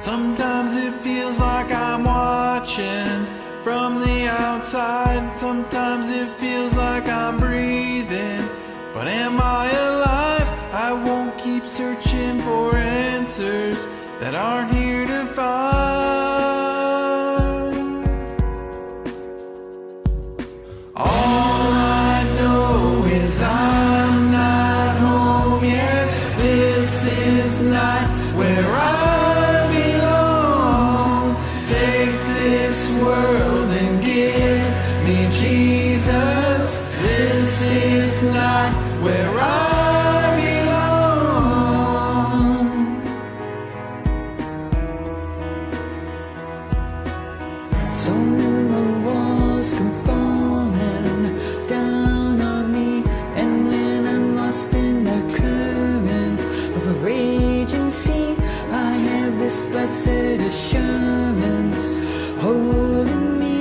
Sometimes it feels like I'm watching from the outside. Sometimes it feels like I'm breathing. But am I alive? I won't keep searching for answers that aren't here to find. All I know is I'm not home yet. This is not where I belong. Take this world and give me Jesus. This is not where I belong. So many walls come falling down on me, and when I'm lost in the current of a raging sea, I have this blessed assurance holding me.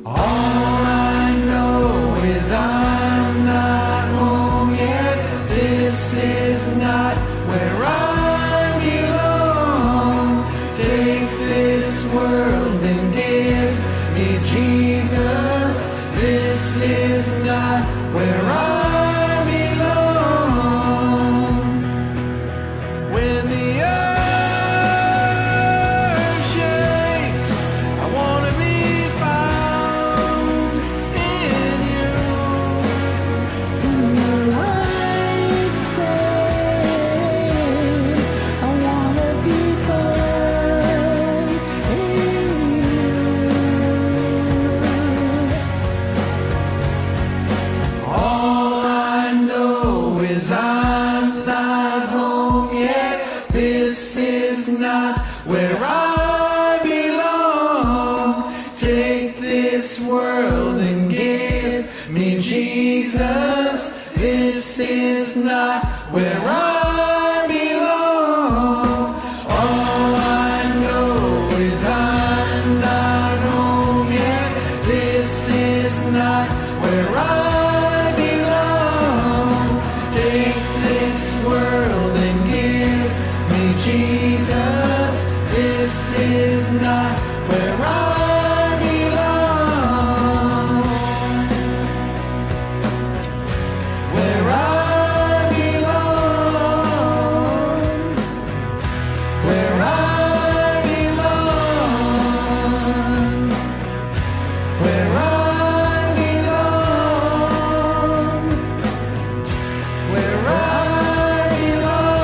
All I know is I'm not home yet. This is not where I belong. Take this world and give me Jesus. This is not where I belong. When the earth shakes, I wanna be found in you. When the lights fade, I wanna be found in you. All I know is I'm not home yet. This is not where I belong. Take this world and give me Jesus. This is not where I belong. All I know is I'm not home yet. This is not where I belong. Take this world and give me Jesus. This is not where I belong. Where I belong. Where I belong. Where I belong. Where I belong.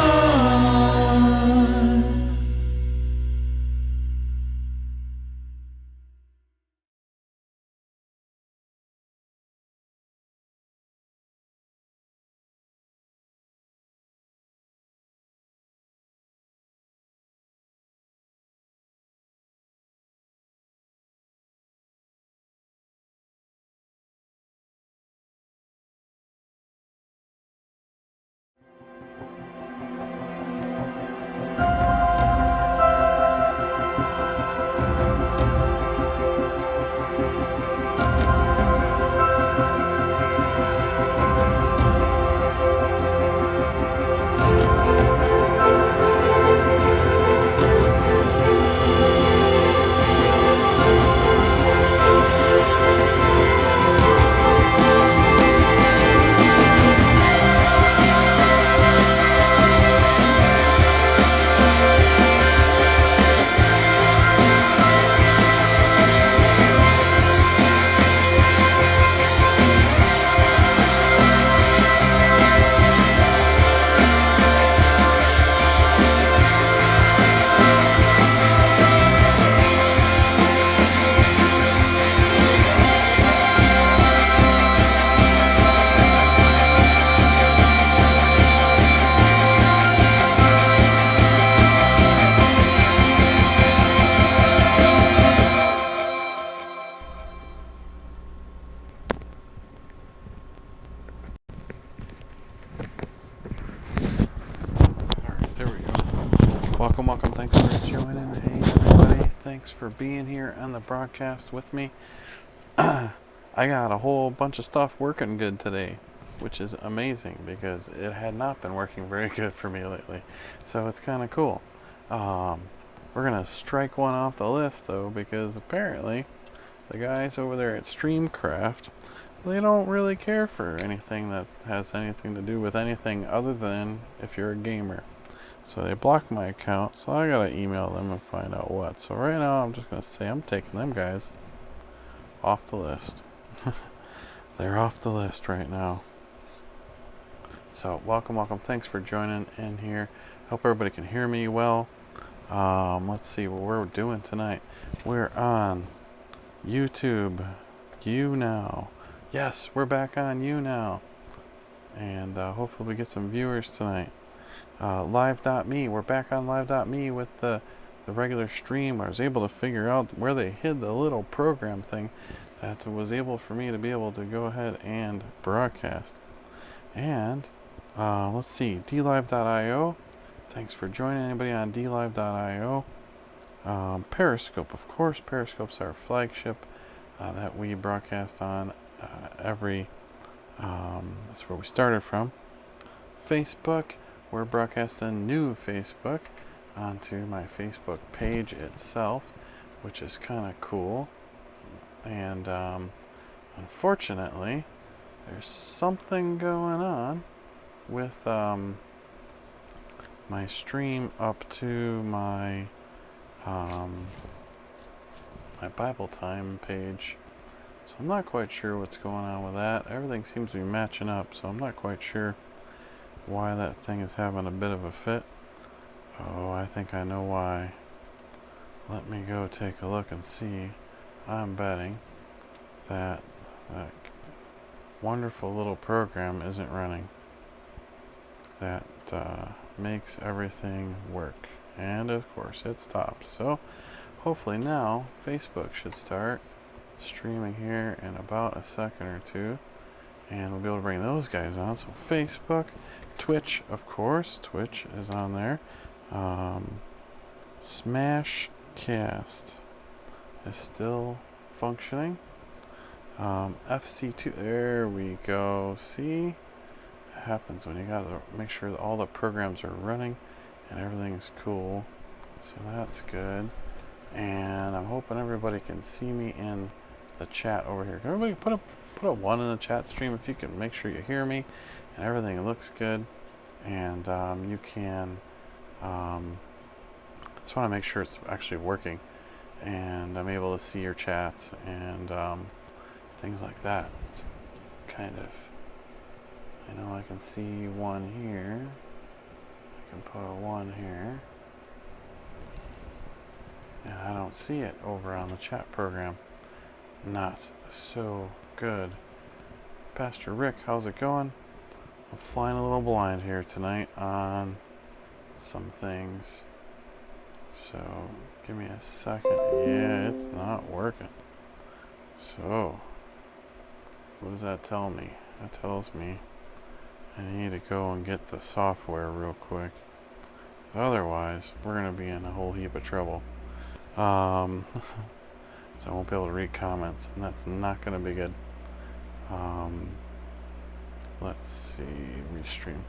Welcome. Thanks for joining. Hey, everybody. Thanks for being here on the broadcast with me. I got a whole bunch of stuff working good today. which is amazing because it had not been working very good for me lately. So it's kind of cool. We're going to strike one off the list, though, because apparently the guys over there at Streamcraft, they don't really care for anything that has anything to do with anything other than if you're a gamer. So they blocked my account, so I gotta email them and find out what. So right now I'm just gonna say I'm taking them guys off the list. They're off the list right now. So welcome. Thanks for joining in here. Hope everybody can hear me well. Let's see what we're doing tonight. We're on YouTube. YouNow. Yes, we're back on YouNow. And hopefully we get some viewers tonight. Live.me. We're back on Live.me with the regular stream. I was able to figure out where they hid the little program thing that was able for me to be able to go ahead and broadcast. And let's see, DLive.io. Thanks for joining anybody on DLive.io. Periscope, of course. Periscope's our flagship that we broadcast on that's where we started from. Facebook, we're broadcasting new Facebook onto my Facebook page itself, which is kind of cool. And unfortunately, there's something going on with my stream up to my my Bible time page. So I'm not quite sure what's going on with that. Everything seems to be matching up, so I'm not quite sure why that thing is having a bit of a fit. Oh, I think I know why. Let me go take a look and see. I'm betting that that wonderful little program isn't running. That makes everything work. And of course it stopped. So hopefully now Facebook should start streaming here in about a second or two, and we'll be able to bring those guys on. So Facebook, Twitch, of course, Twitch is on there. Smashcast is still functioning. FC2, there we go. See, it happens when you gotta make sure that all the programs are running and everything's cool. So that's good. And I'm hoping everybody can see me in the chat over here. Can everybody put a 1 in the chat stream if you can make sure you hear me and everything looks good. And you can just want to make sure it's actually working and I'm able to see your chats and things like that. It's kind of, I know I can see 1 here. I can put a 1 here. And I don't see it over on the chat program. Not so good. Pastor Rick, how's it going? I'm flying a little blind here tonight on some things. So, give me a second. Yeah, it's not working. So, what does that tell me? That tells me I need to go and get the software real quick. Otherwise, we're going to be in a whole heap of trouble. So I won't be able to read comments, and that's not going to be good. Let's see, restream.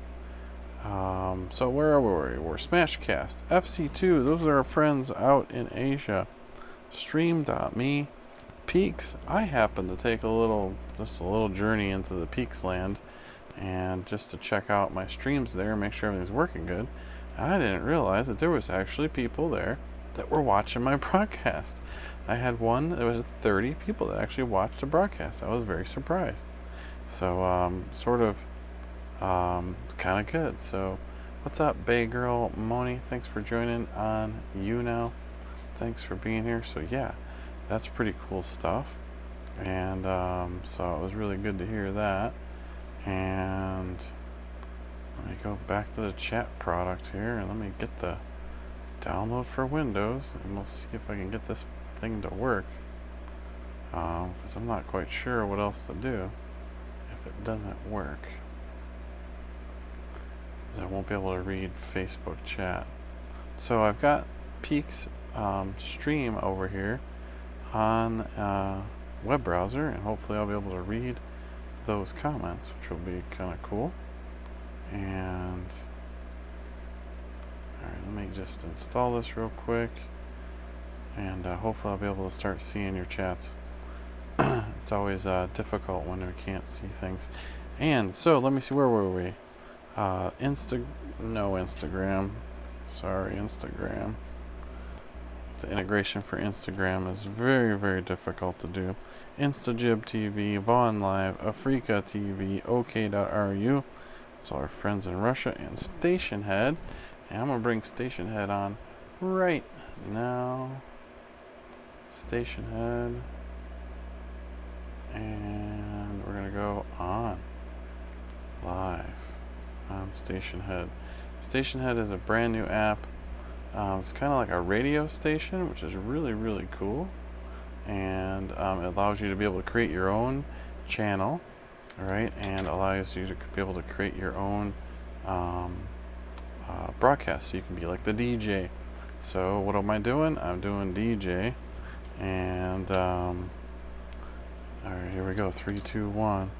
So where are we? We're Smashcast, FC2. Those are our friends out in Asia. Stream.me, Peaks. I happened to take just a little journey into the Peaks land, and just to check out my streams there and make sure everything's working good. I didn't realize that there was actually people there that were watching my broadcast. I had there was 30 people that actually watched the broadcast. I was very surprised. So, kind of good. So, what's up, Bay Girl Moni? Thanks for joining on YouNow. Thanks for being here. So, yeah, that's pretty cool stuff. And, so it was really good to hear that. And let me go back to the chat product here and let me get the download for Windows, and we'll see if I can get this thing to work, because I'm not quite sure what else to do if it doesn't work, because I won't be able to read Facebook chat. So I've got Peaks stream over here on web browser, and hopefully I'll be able to read those comments, which will be kind of cool. And alright, let me just install this real quick, and hopefully I'll be able to start seeing your chats. It's always difficult when we can't see things. And so let me see, where were we? Instagram. Sorry, Instagram. The integration for Instagram is very, very difficult to do. Instajib TV, Vaughn Live, Africa TV, OK.ru. It's all our friends in Russia, and Stationhead. And I'm going to bring Stationhead on right now. Stationhead. And we're going to go on live on Stationhead. Stationhead is a brand new app. It's kind of like a radio station, which is really, really cool. And it allows you to be able to create your own channel, right? And allows you to be able to create your own broadcast. So you can be like the DJ. So what am I doing? I'm doing DJ. And all right, here we go. 3, 2, 1.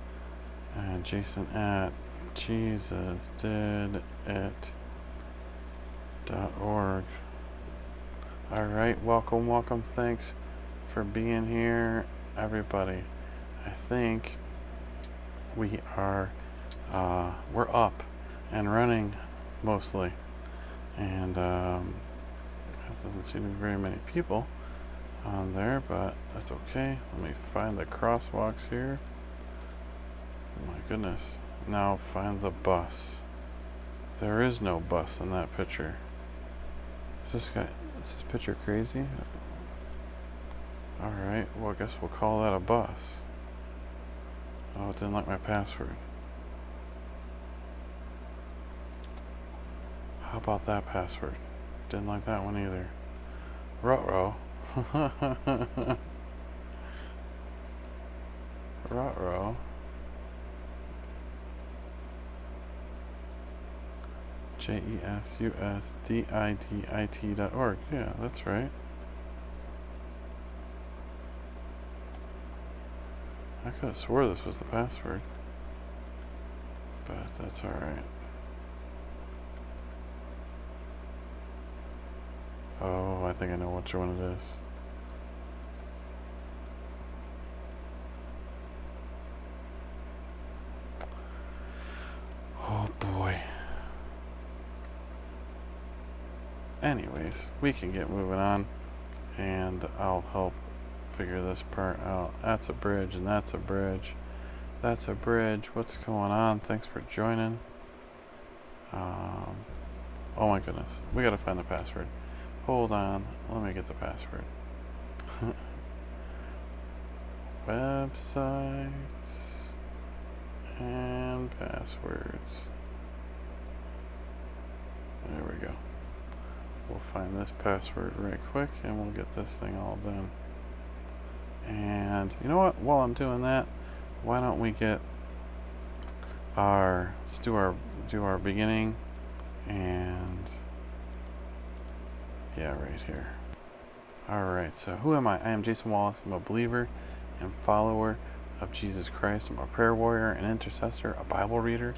And Jason at JesusDidIt.org. Alright, welcome. Thanks for being here, everybody. I think we are we're up and running mostly. And there doesn't seem to be very many people on there, but that's okay. Let me find the crosswalks here. Oh my goodness. Now find the bus. There is no bus in that picture. Is this picture crazy? Alright, well I guess we'll call that a bus. Oh, it didn't like my password. How about that password? Didn't like that one either. Ruh-roh. Ruh-roh. JesusDidit.org. Yeah, that's right. I could have swore this was the password, but that's alright. Oh, I think I know which one it is. Oh boy. Anyways, we can get moving on, and I'll help figure this part out. That's a bridge, and that's a bridge. That's a bridge. What's going on? Thanks for joining. Oh my goodness. We gotta find the password. Hold on. Let me get the password. Websites and passwords. There we go. We'll find this password right quick, and we'll get this thing all done. And you know what? While I'm doing that, why don't we get let's do our beginning, and yeah, right here. All right. So who am I? I am Jason Wallace. I'm a believer and follower of Jesus Christ. I'm a prayer warrior, an intercessor, a Bible reader,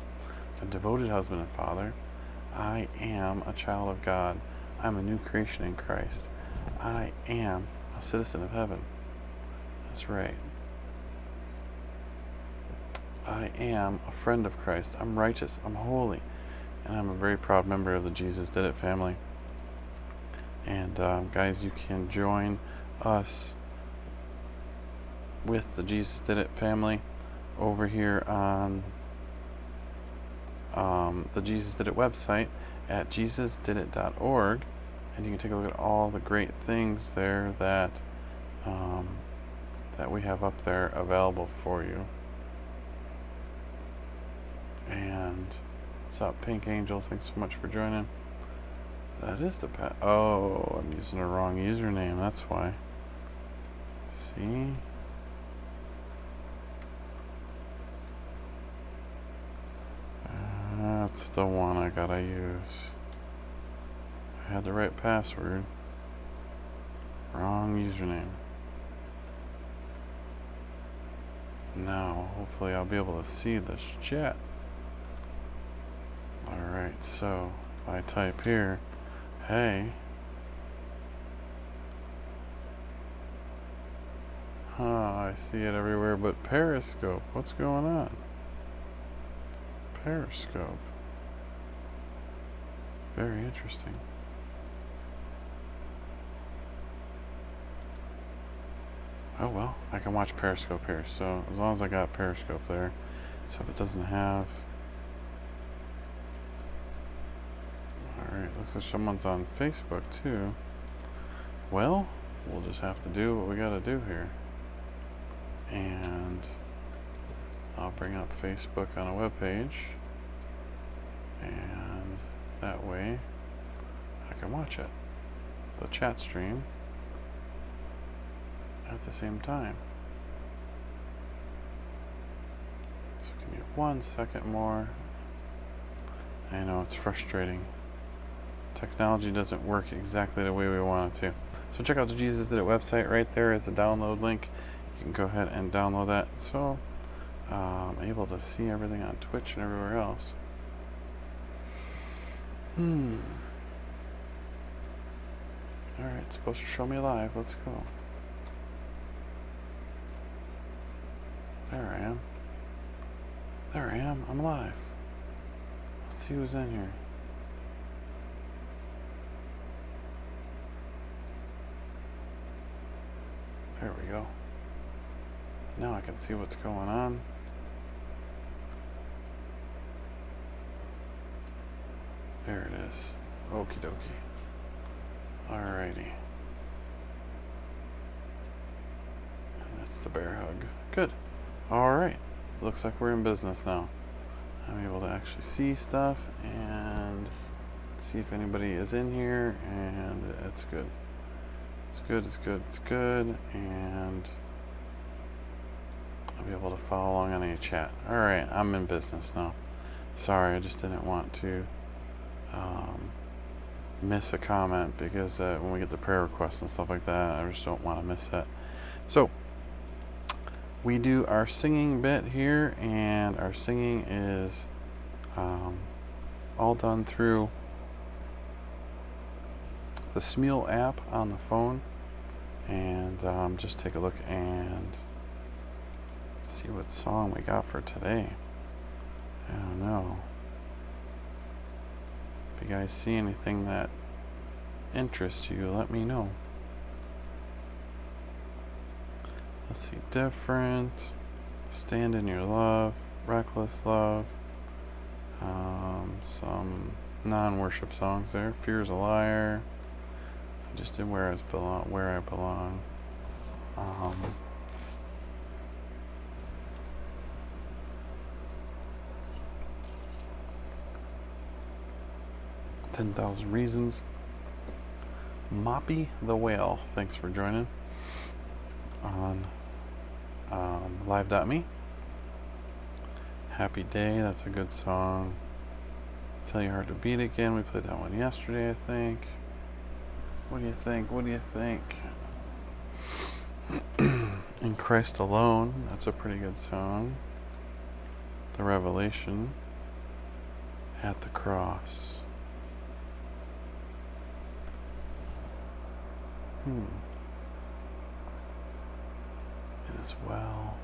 a devoted husband and father. I am a child of God. I'm a new creation in Christ. I am a citizen of heaven. That's right. I am a friend of Christ. I'm righteous. I'm holy. And I'm a very proud member of the Jesus Did It family. And guys, you can join us with the Jesus Did It family over here on the Jesus Did It website at JesusDidIt.org, and you can take a look at all the great things there that that we have up there available for you. And what's up, Pink Angel? Thanks so much for joining. That is the oh, I'm using the wrong username. That's why. See. That's the one I gotta use. I had the right password. Wrong username. Now, hopefully I'll be able to see this chat. Alright, so if I type here, hey. I see it everywhere but Periscope. What's going on? Periscope. Very interesting. Oh well, I can watch Periscope here, so as long as I got Periscope there. Except it doesn't have... Alright, looks like someone's on Facebook too. Well, we'll just have to do what we gotta do here. And I'll bring up Facebook on a web page, and that way I can watch it, the chat stream, at the same time. So give me 1 second more. I know it's frustrating. Technology doesn't work exactly the way we want it to. So check out the Jesus Did It website. Right there is the download link. You can go ahead and download that. So I'm able to see everything on Twitch and everywhere else. Alright, it's supposed to show me live. Let's go. There I am. There I am. I'm live. Let's see who's in here. There we go. Now I can see what's going on. There it is. Okie dokie. Alrighty. And that's the bear hug. Good. Alright. Looks like we're in business now. I'm able to actually see stuff and see if anybody is in here, and it's good. It's good, it's good, it's good, and I'll be able to follow along on any chat. Alright, I'm in business now. Sorry, I just didn't want to miss a comment, because when we get the prayer requests and stuff like that, I just don't want to miss that. So, we do our singing bit here, and our singing is all done through the Smule app on the phone. And just take a look and see what song we got for today. I don't know. If you guys see anything that interests you, let me know. Let's see. Different. Stand in Your Love. Reckless Love. Some non-worship songs there. Fear's a Liar. I just did Where I Belong. 10,000 Reasons. Moppy the Whale, thanks for joining on live.me. Happy Day, that's a good song. Tell You Hard to Beat Again, we played that one yesterday, I think. What do you think? What do you think? In Christ Alone, that's a pretty good song. The Revelation. At the Cross. As well.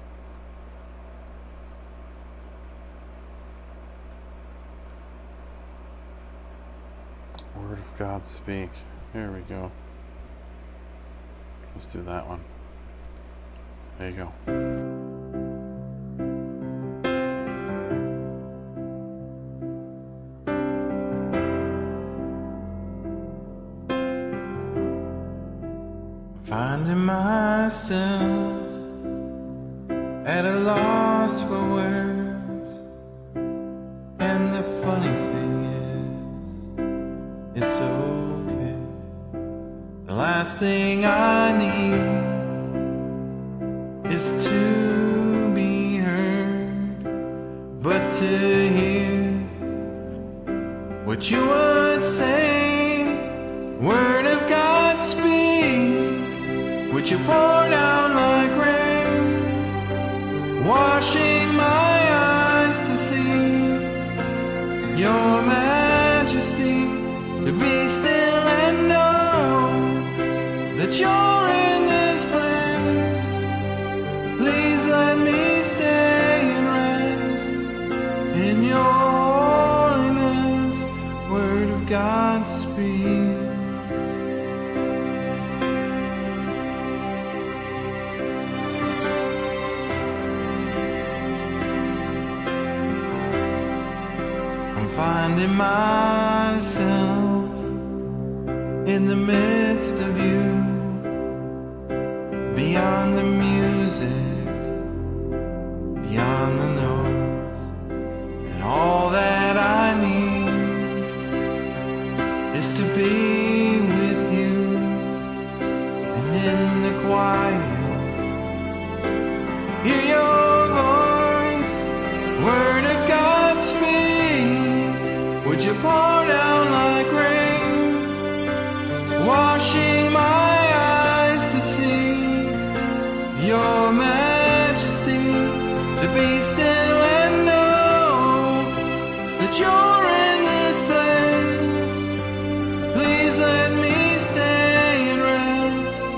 Word of God Speak. Here we go. Let's do that one. There you go. Finding myself at a loss for words, and the funny thing is, it's okay. The last thing I need is to be heard, but to hear what you would say. Word of God speak, which you pour down like rain. washing my eyes to see your majesty, to be still and know that you're in this place. Please let me stay and rest in your holiness. Word of God speak. Finding myself in the midst of you, beyond the music, beyond the noise, and all that I need is to be with you, and in the quiet, hear your voice, word of God speak. Would you pour down like rain, washing my eyes to see your majesty, to be still and know that you're in this place. Please let me stay and rest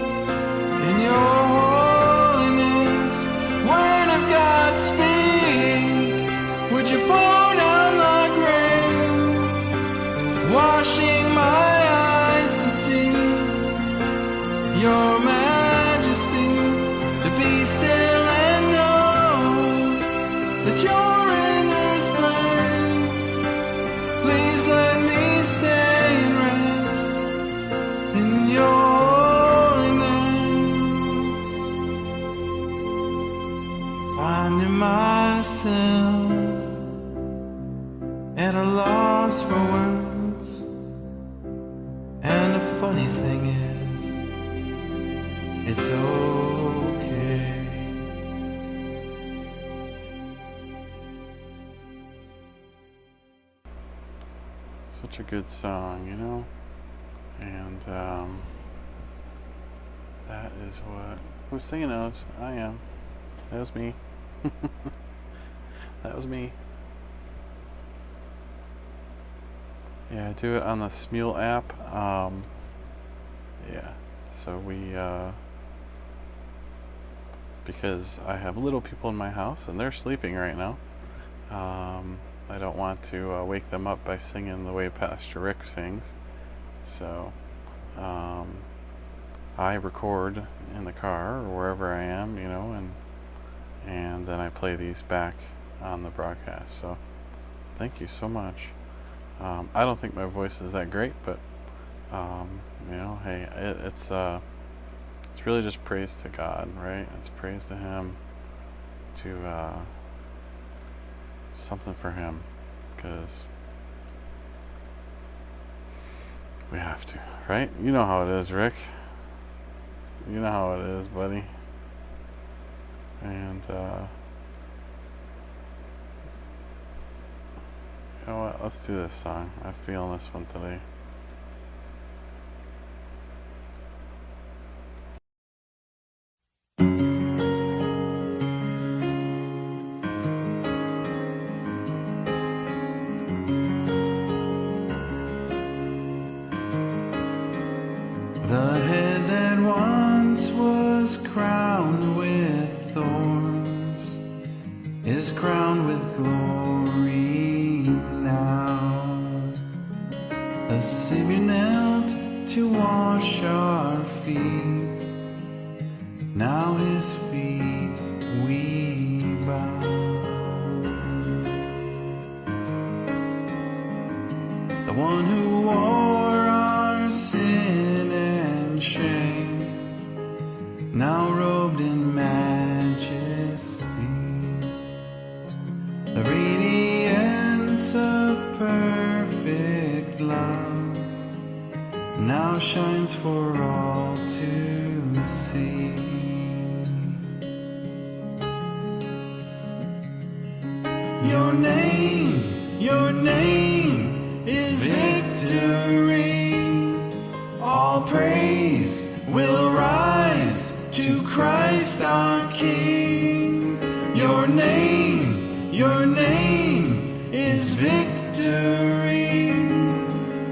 in your holiness. Word of God speak. Would you pour down like rain, washing my eyes to see your majesty, to be still and know that you're in this place. Please let me stay and rest in your holiness. Finding myself at a loss for words. And the funny thing is, it's okay. Such a good song, you know? And that is what... Who's singing those? I am. That was me. That was me. Yeah, I do it on the Smule app. Yeah, so we, because I have little people in my house and they're sleeping right now, I don't want to wake them up by singing the way Pastor Rick sings. So I record in the car or wherever I am, you know, and then I play these back on the broadcast. So thank you so much. I don't think my voice is that great, but you know, hey, it's really just praise to God, right? It's praise to Him, to something for Him, because we have to, right? You know how it is, Rick. You know how it is, buddy. And you know what? Let's do this song. I'm feeling this one today. The head that once was crowned with thorns is crowned with glory now. The Savior knelt to wash our feet, now His feet we bow. The one who wore our sin and shame, now robed in majesty, the radiance of perfect love now shines for all to see. Your name is victory. All praise will rise to Christ our King. Your name is victory.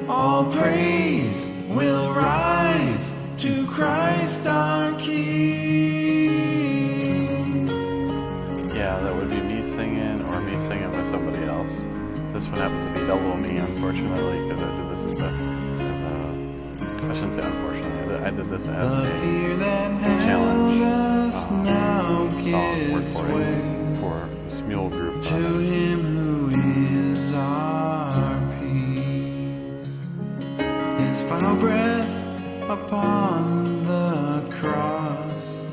All praise will rise to Christ our King. Yeah, that would be me singing or me singing with somebody else. This one happens to be double me, unfortunately, because I did this as a I shouldn't say unfortunately, I did this as The a fear that challenge held us now song gives way recording for the Smule group. to Him who is our peace. His final breath upon the cross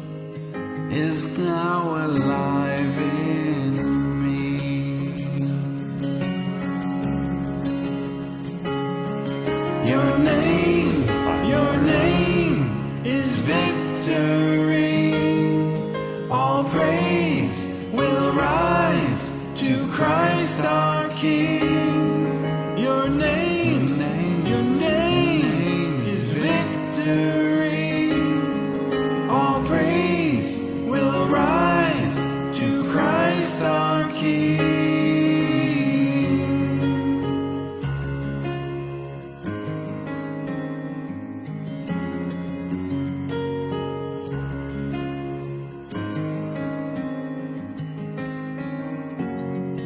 is now alive in me. Your name is victory. All praise will rise to Christ our King. Your name is victory. All praise will rise to Christ our King.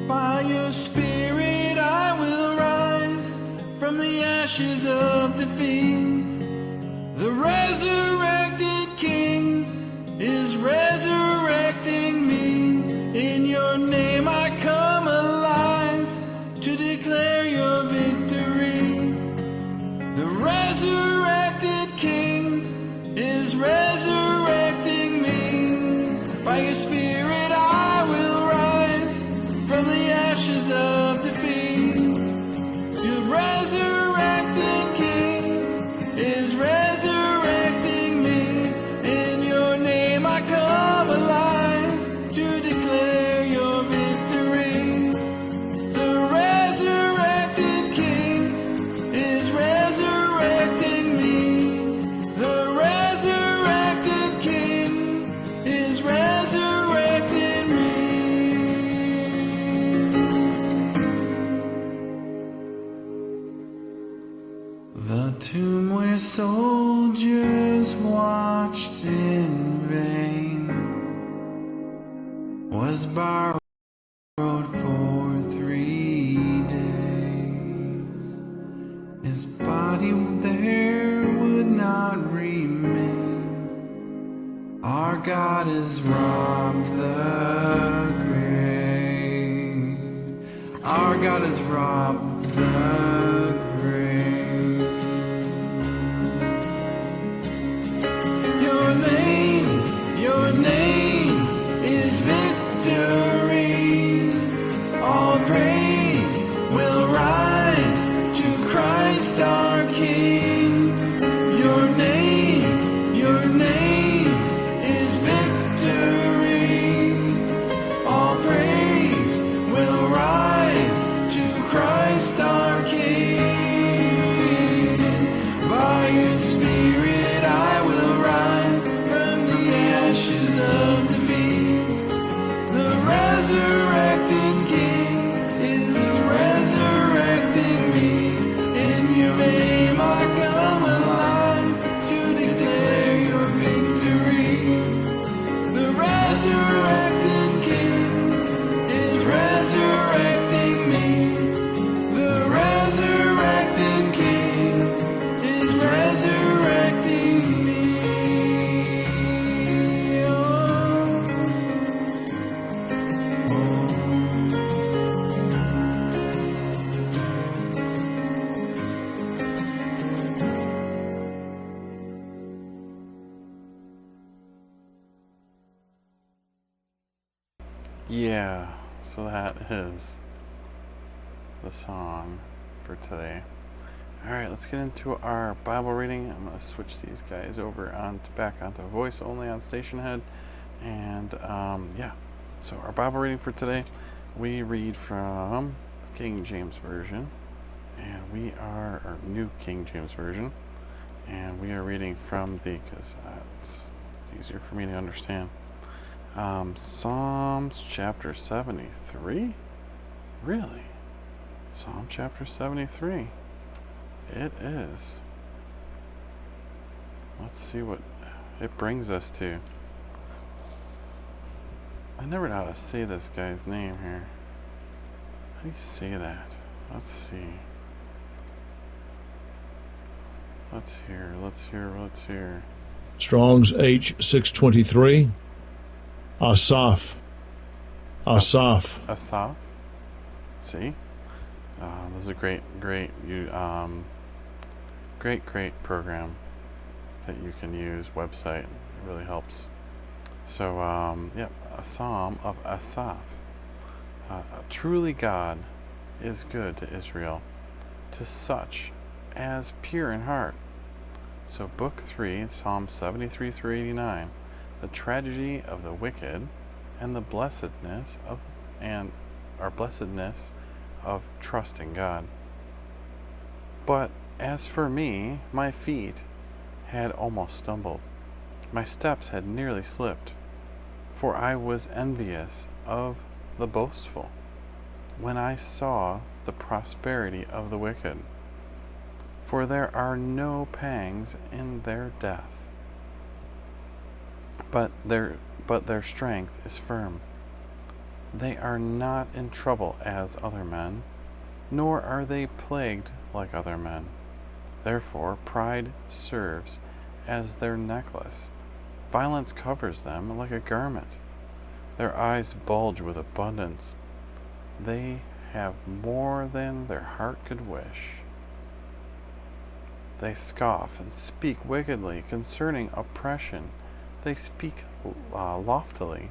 By your Spirit I will rise from the ashes of defeat. The resurrected King is resurrecting me. In your name I come alive to declare your victory. The resurrected King is resurrecting me. By your Spirit I will rise from the ashes of defeat. Your resurrecting King is resurrecting me. In your name I come alive to declare your victory. The resurrected King is resurrecting me. The resurrected King is resurrecting me. The tomb where soldiers watched in vain was borrowed for 3 days. His body there would not remain. Our God has robbed the grave. Our God has robbed the grave. Your name is victory. All praise will rise to Christ our King. Your name is victory. All praise will rise to Christ our King. By your Spirit I will rise from the ashes of defeat. The resurrected King is resurrecting me. In your name I come alive to declare your victory. The resurrected King is resurrecting me. The resurrected King is resurrecting me. Yeah, so that is the song for today. Alright, let's get into our Bible reading. I'm going to switch these guys over back onto voice only on Stationhead. And yeah, so our Bible reading for today, we read from the King James Version. And we are, or New King James Version. And we are reading from because it's easier for me to understand. Psalms chapter 73? Really? Psalm chapter 73. It is. Let's see what it brings us to. I never know how to say this guy's name here. How do you say that? Let's see. Let's hear. Strong's H623. Asaph. Asaph. See? This is a great program that you can use. Website. It really helps. So, a psalm of Asaph. Truly God is good to Israel, to such as pure in heart. So book 3, Psalm 73 through 89, the tragedy of the wicked and the blessedness of trusting God. But as for me, my feet had almost stumbled. My steps had nearly slipped, for I was envious of the boastful when I saw the prosperity of the wicked. For there are no pangs in their death, but their strength is firm. They are not in trouble as other men, nor are they plagued like other men. Therefore pride serves as their necklace. Violence covers them like a garment. Their eyes bulge with abundance. They have more than their heart could wish. They scoff and speak wickedly concerning oppression. They speak loftily.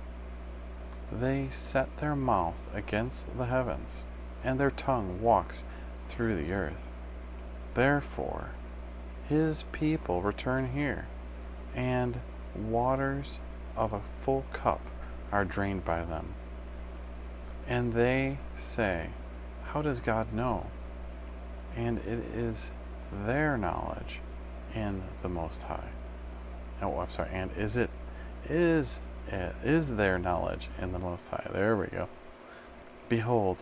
They set their mouth against the heavens, and their tongue walks through the earth. Therefore, his people return here, and waters of a full cup are drained by them. And they say, how does God know? And it is their knowledge in the Most High. And is their knowledge in the Most High. There we go. Behold,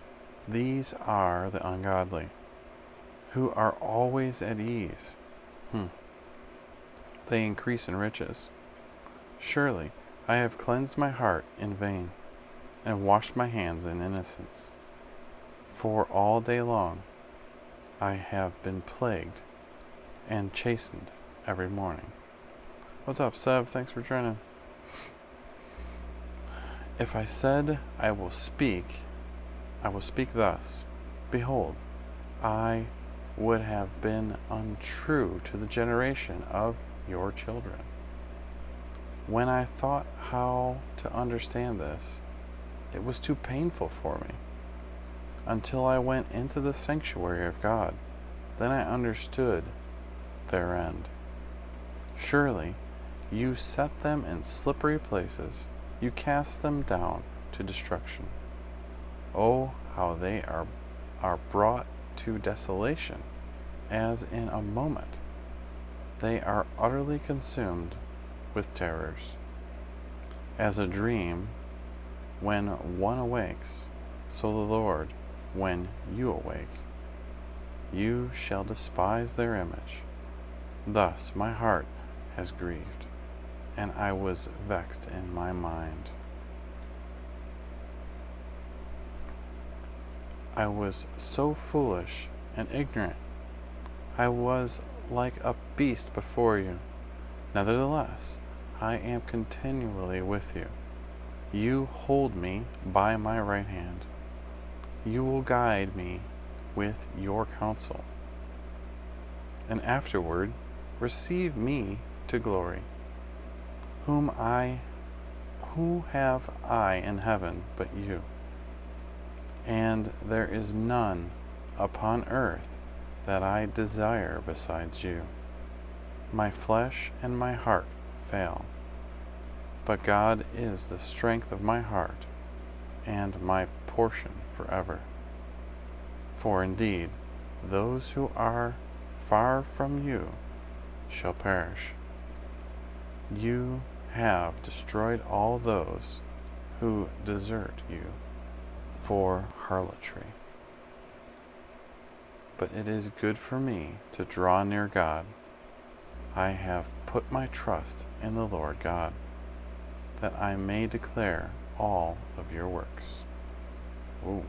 these are the ungodly, who are always at ease. They increase in riches. Surely I have cleansed my heart in vain, and washed my hands in innocence. For all day long I have been plagued and chastened every morning. What's up, Sev? Thanks for joining. If I said I will speak thus, behold, I would have been untrue to the generation of your children. When I thought how to understand this, it was too painful for me. Until I went into the sanctuary of God, then I understood their end. Surely you set them in slippery places, you cast them down to destruction. Oh, how they are brought to desolation, as in a moment. They are utterly consumed with terrors. As a dream when one awakes, so the Lord when you awake. You shall despise their image. Thus my heart has grieved, and I was vexed in my mind. I was so foolish and ignorant. I was like a beast before you. Nevertheless, I am continually with you. You hold me by my right hand. You will guide me with your counsel, and afterward receive me to glory. Who have I in heaven but you? And there is none upon earth that I desire besides you. My flesh and my heart fail, but God is the strength of my heart and my portion forever. For indeed, those who are far from you shall perish. You have destroyed all those who desert you for harlotry. But it is good for me to draw near God. I have put my trust in the Lord God, that I may declare all of your works. Ooh,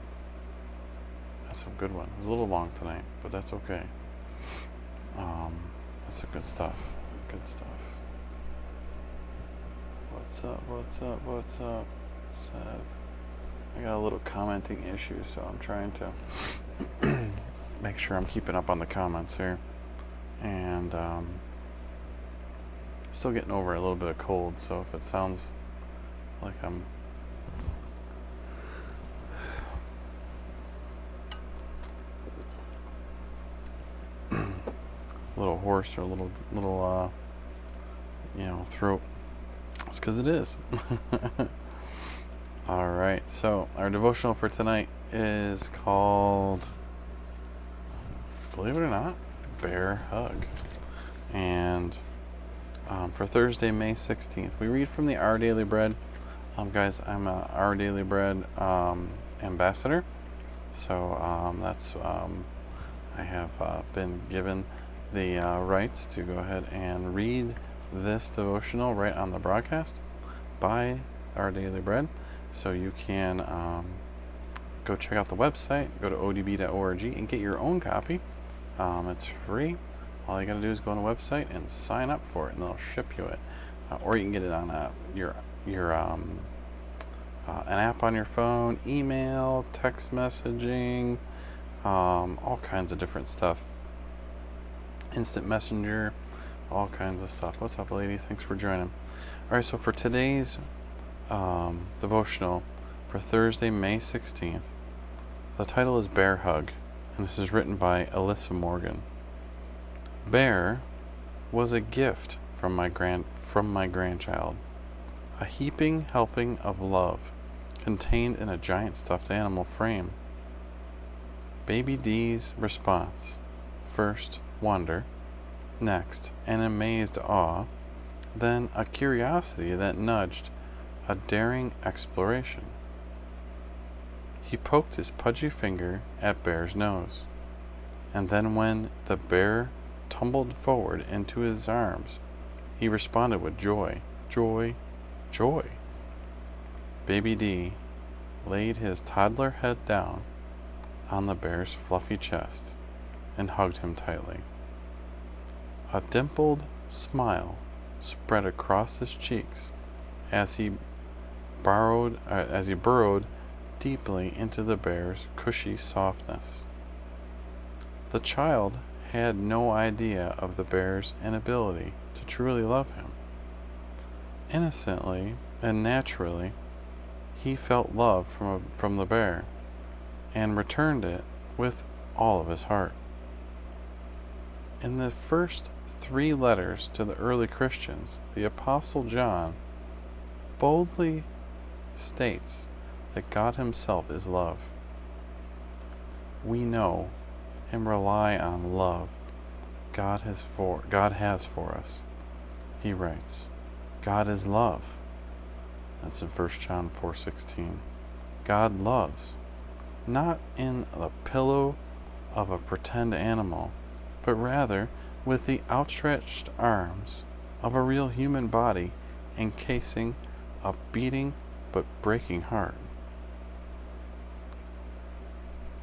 that's a good one. It was a little long tonight, but that's okay. That's some good stuff. Good stuff. What's up? What's up? What's up? Seb. I got a little commenting issue, so I'm trying to make sure I'm keeping up on the comments here. And still getting over a little bit of cold, so if it sounds like I'm a little hoarse or a little throat, it's because it is. All right, so our devotional for tonight is called, believe it or not, Bear Hug. And for Thursday, May 16th, we read from the Our Daily Bread. Guys, I'm a Our Daily Bread ambassador. So that's I have been given the rights to go ahead and read this devotional right on the broadcast by Our Daily Bread. So you can go check out the website, go to odb.org and get your own copy. It's free. All you got to do is go on the website and sign up for it, and they'll ship you it. Or you can get it on an app on your phone, email, text messaging, all kinds of different stuff. Instant messenger, all kinds of stuff. What's up, lady? Thanks for joining. All right, so for today's devotional for Thursday, May 16th, the title is Bear Hug, and this is written by Alyssa Morgan. Bear was a gift from my grandchild, a heaping helping of love contained in a giant stuffed animal frame. Baby D's response: first, wonder; next, an amazed awe; then a curiosity that nudged a daring exploration. He poked his pudgy finger at Bear's nose, and then when the bear tumbled forward into his arms, he responded with joy, joy, joy. Baby D laid his toddler head down on the bear's fluffy chest and hugged him tightly. A dimpled smile spread across his cheeks as he burrowed deeply into the bear's cushy softness. The child had no idea of the bear's inability to truly love him. Innocently and naturally, he felt love from the bear and returned it with all of his heart. In the first 3 letters to the early Christians, the Apostle John boldly states that God himself is love. We know and rely on love God has for us. He writes, God is love. That's in 1 John 4:16. God loves, not in the pillow of a pretend animal, but rather with the outstretched arms of a real human body encasing a beating but breaking heart.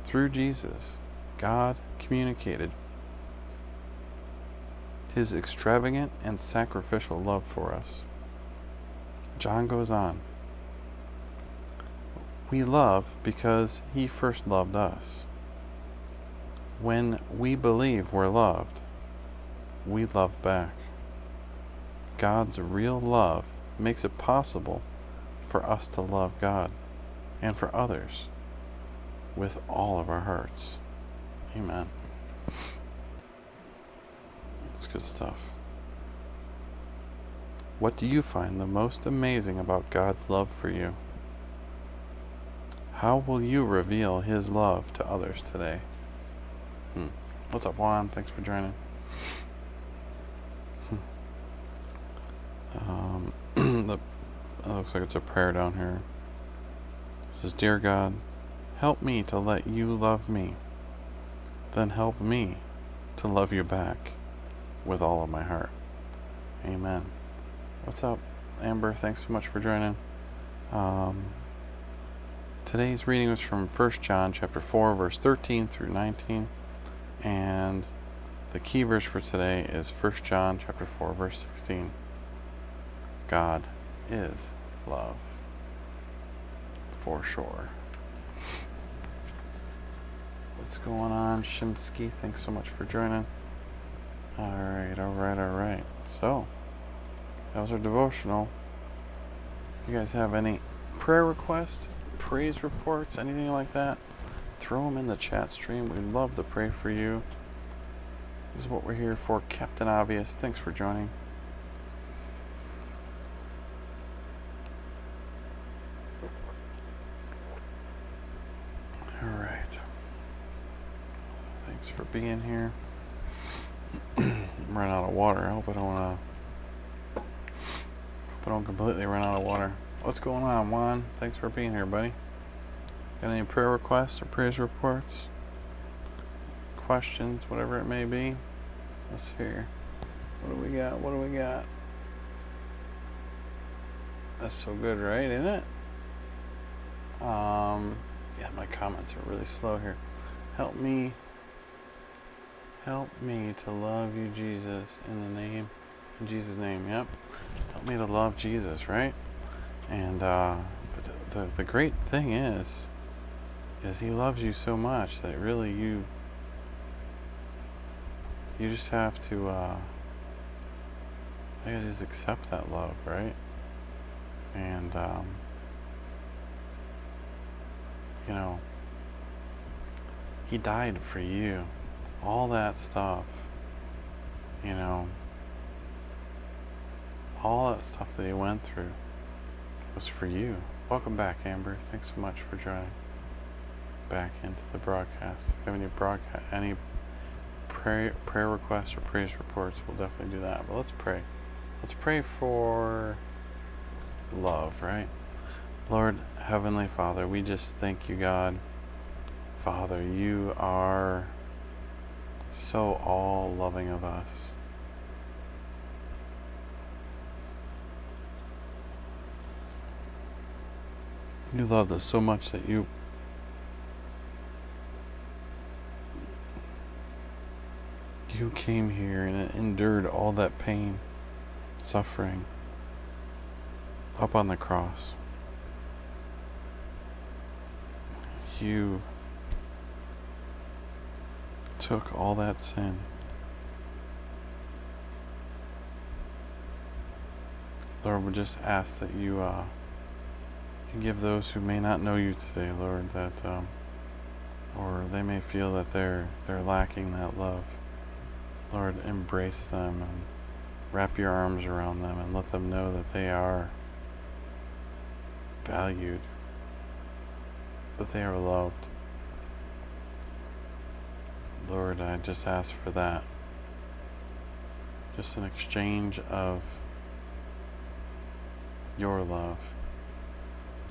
Through Jesus, God communicated his extravagant and sacrificial love for us. John goes on, we love because he first loved us. When we believe we're loved, we love back. God's real love makes it possible for us to love God and for others with all of our hearts. Amen. That's good stuff. What do you find the most amazing about God's love for you? How will you reveal his love to others today? What's up, Juan? Thanks for joining. It looks like it's a prayer down here. says, Dear God, help me to let you love me. Then help me to love you back with all of my heart. Amen. What's up, Amber? Thanks so much for joining. Today's reading was from 1 John chapter 4, verse 13 through 19. And the key verse for today is 1 John chapter 4, verse 16. God is love. For sure. What's going on, Shimsky? Thanks so much for joining. Alright. So, that was our devotional. If you guys have any prayer requests, praise reports, anything like that, throw them in the chat stream. We'd love to pray for you. This is what we're here for. Captain Obvious, thanks for joining. Alright. Thanks for being here. I'm running out of water. I hope I don't completely run out of water. What's going on, Juan? Thanks for being here, buddy. Got any prayer requests or praise reports? Questions, whatever it may be? Let's hear. What do we got? That's so good, right? Isn't it? Yeah, my comments are really slow here. Help me to love you, Jesus, in Jesus' name. Yep. Help me to love Jesus, right? And but the great thing is He loves you so much that really you just have to just accept that love, right? And He died for you. All that stuff, all that stuff that He went through was for you. Welcome back, Amber. Thanks so much for joining back into the broadcast. If you have any prayer requests or praise reports, we'll definitely do that. But let's pray. Let's pray for love, right? Lord, Heavenly Father, we just thank you, God. Father, you are so all loving of us. You loved us so much that you came here and endured all that pain, suffering up on the cross. You took all that sin. Lord, we just ask that you give those who may not know you today, Lord, that or they may feel that they're lacking that love. Lord, embrace them and wrap your arms around them and let them know that they are valued, that they are loved. Lord, I just ask for that. Just an exchange of your love.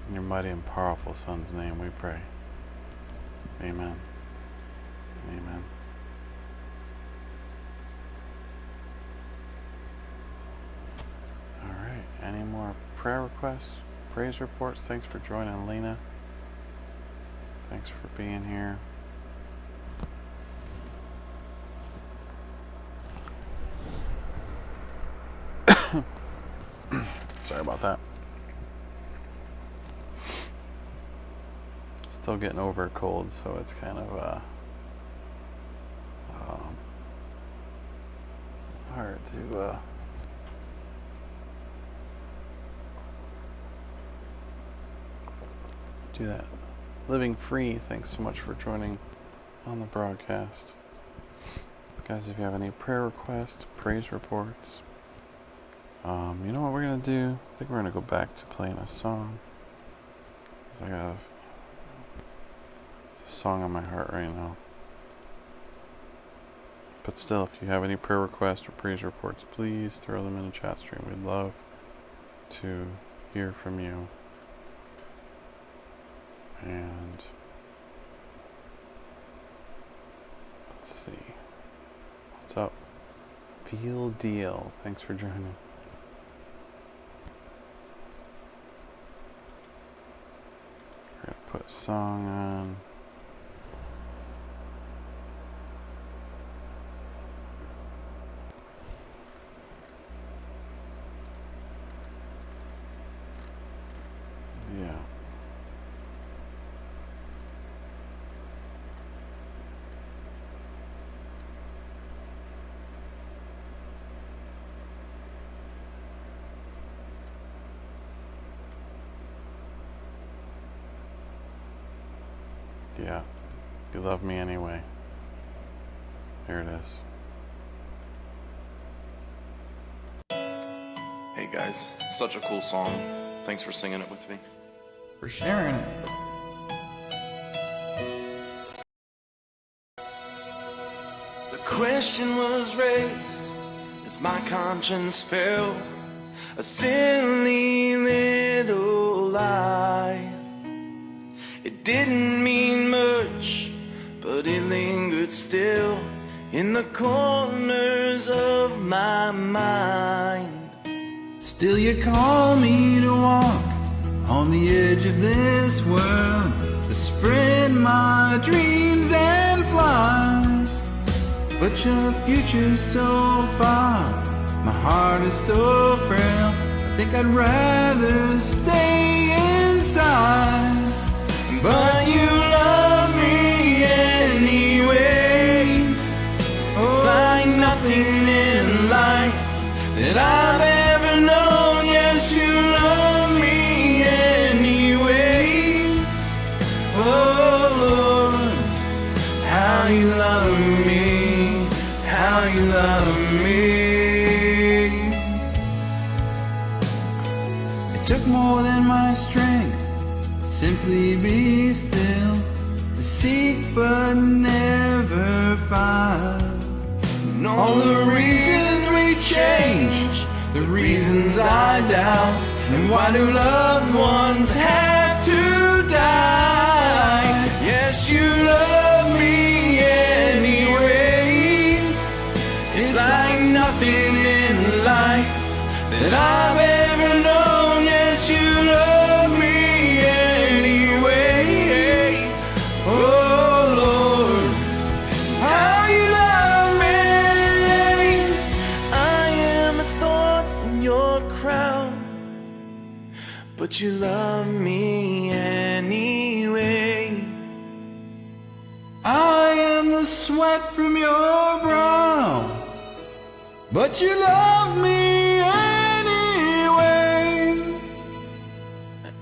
In your mighty and powerful Son's name we pray. Amen. Amen. Alright, any more prayer requests, praise reports? Thanks for joining, Lena. Thanks for being here. Sorry about that. Still getting over a cold, so it's kind of hard to do that. Living Free, thanks so much for joining on the broadcast. Guys, if you have any prayer requests, praise reports, you know what we're going to do? I think we're going to go back to playing a song. Because I got a song on my heart right now. But still, if you have any prayer requests or praise reports, please throw them in the chat stream. We'd love to hear from you. And let's see. What's up? Veal Deal. Thanks for joining. We're gonna put a song on. Yeah. Yeah. You love me anyway. There it is. Hey guys, such a cool song. Thanks for singing it with me. For sharing it. The question was raised as my conscience fell, a silly little lie. It didn't mean much, but it lingered still in the corners of my mind. Still you call me to walk on the edge of this world, to spread my dreams and fly. But your future's so far, my heart is so frail, I think I'd rather stay inside. But you love me anyway. Oh, it's like nothing in life that I've ever known. Yes, you love me anyway. Oh Lord, how you love me, how you love me. It took more than my strength, simply be still, to seek but never find. And all the reasons we change, the reasons I doubt, and why do loved ones have to die? Yes, you love me anyway. It's like nothing in life that I've ever known. Yes, you love me anyway. Oh Lord, how you love me. I am a thorn in your crown, but you love me anyway. I am the sweat from your brow, but you love me anyway.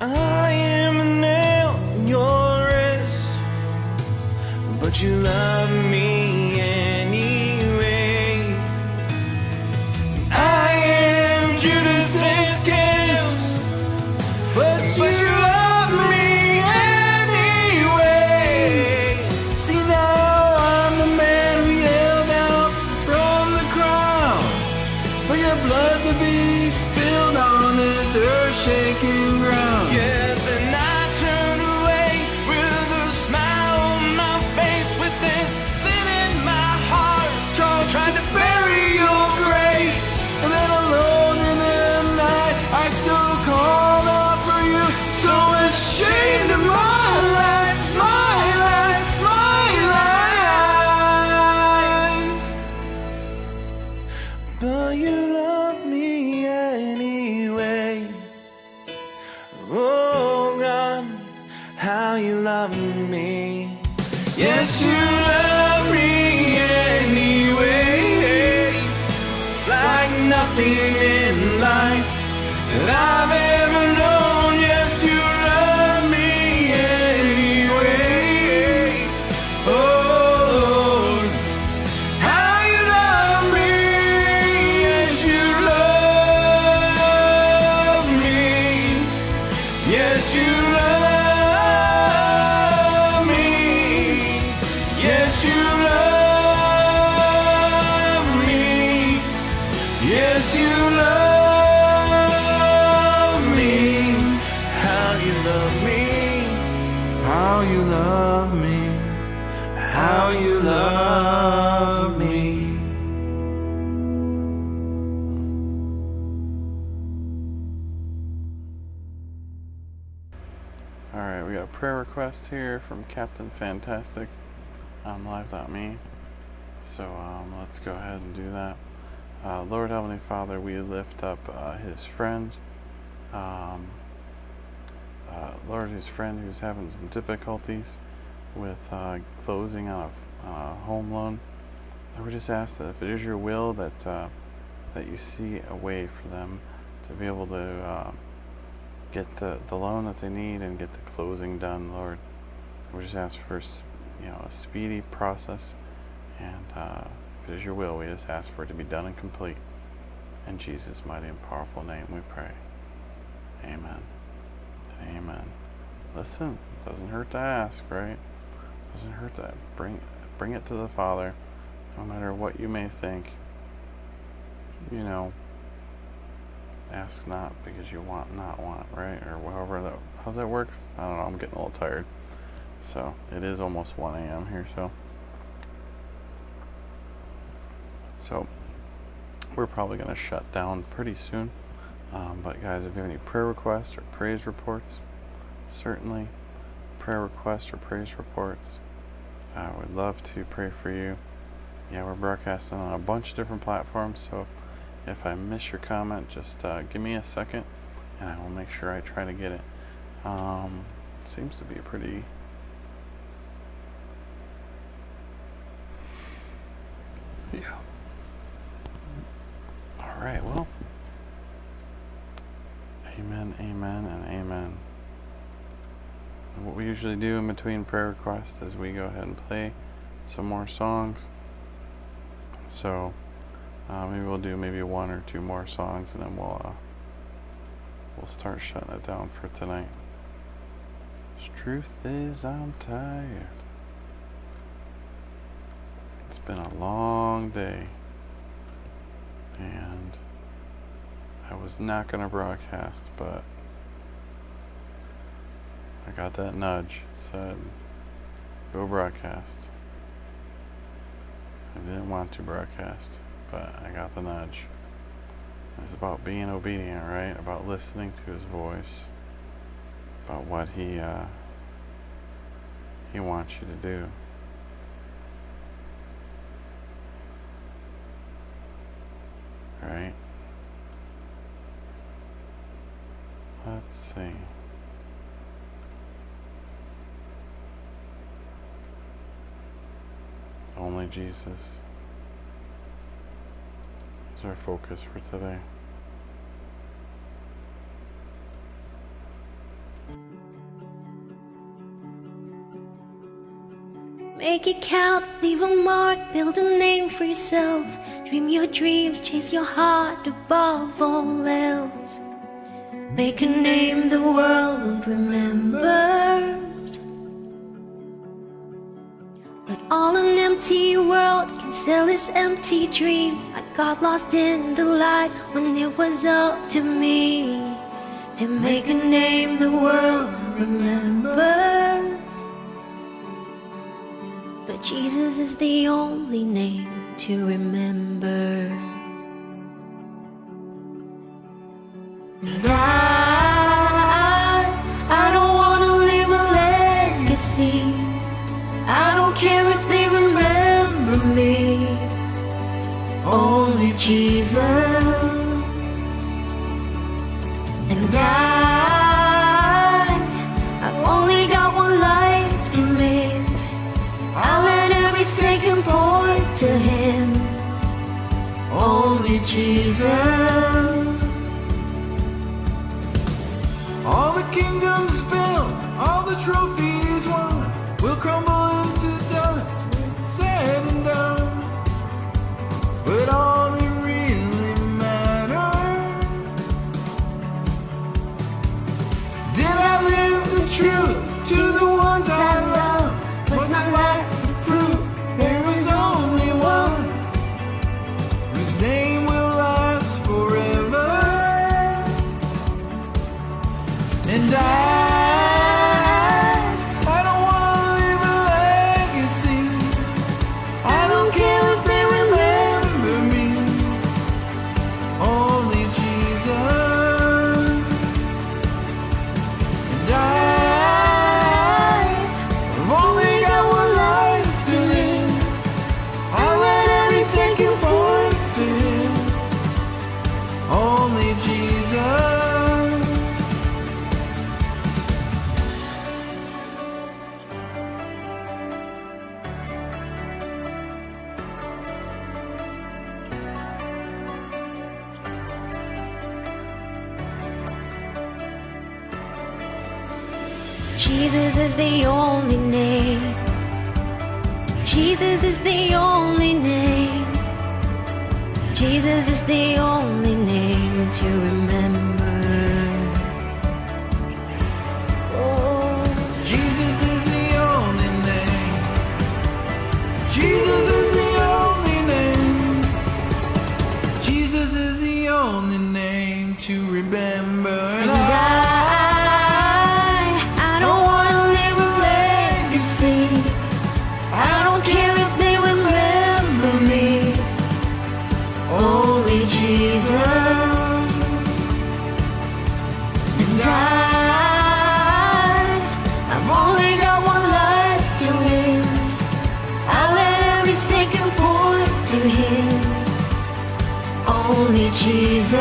I am a nail in your wrist, but you love me anyway. I am Judas's kiss, but you love me anyway. See now I'm the man who yelled out from the crowd for your blood to be spilled on this earth-shaking ground. Yes, and I turned away with a smile on my face, with this sin in my heart, trying to bury your grace. And then alone in the night, I still called out for you, so ashamed of my life, my life, my life. But you love me anyway. Oh God, how you love me. Yes, you love me anyway. It's like nothing in life that I've ever known. Yes, you love me anyway. Oh Lord, how you love me. Yes, you love me. Yes, you love me. Yes, you love me. Yes, you love prayer request here from Captain Fantastic on live.me. So let's go ahead and do that. Lord Heavenly Father, we lift up his friend. Lord, his friend who's having some difficulties with closing on a home loan. Lord, we just ask that if it is your will that that you see a way for them to be able to get the loan that they need and get the closing done, Lord. We just ask for a speedy process, and if it is your will, we just ask for it to be done and complete. In Jesus' mighty and powerful name we pray. Amen. Amen. Listen, it doesn't hurt to ask, right? It doesn't hurt to bring it to the Father, no matter what you may think. Ask not because you not want, right? Or however how's that work? I don't know, I'm getting a little tired. So, it is almost 1 a.m. here, so we're probably going to shut down pretty soon. But guys, if you have any prayer requests or praise reports, certainly prayer requests or praise reports, I would love to pray for you. Yeah, we're broadcasting on a bunch of different platforms, so if I miss your comment, just give me a second and I will make sure I try to get it. Seems to be pretty... Yeah. Alright, well, amen, amen, and amen. And what we usually do in between prayer requests is we go ahead and play some more songs. So maybe we'll do 1 or 2 more songs, and then we'll start shutting it down for tonight. The truth is, I'm tired. It's been a long day, and I was not going to broadcast, but I got that nudge. It said, go broadcast. I didn't want to broadcast, but I got the nudge. It's about being obedient, right? About listening to his voice, about what he wants you to do. Right? Let's see. Only Jesus is our focus for today. Make it count, leave a mark, build a name for yourself. Dream your dreams, chase your heart above all else. Make a name the world remembers. But all an empty world can sell its empty dreams. I got lost in the light when it was up to me to make a name the world remembers. But Jesus is the only name to remember. And I don't want to leave a legacy. I don't care if they remember me. Only Jesus. And I've only got one life to live. I'll let every second point to Him. Only Jesus. All the kingdoms built, all the trophies won, will crumble into dust when it's said and done. But all that really matters, did I live the truth to the ones I love? Was my life the proof? There is only one whose name will last forever. Jesus is the only name. Jesus is the only name. Jesus is the only name to remember. Oh, Jesus is the only name. Jesus is the only name. Jesus is the only name to remember. and I don't want to leave a legacy. I don't care if they remember me. Only Jesus. And I've only got one life to live. I let every second point to Him. Only Jesus.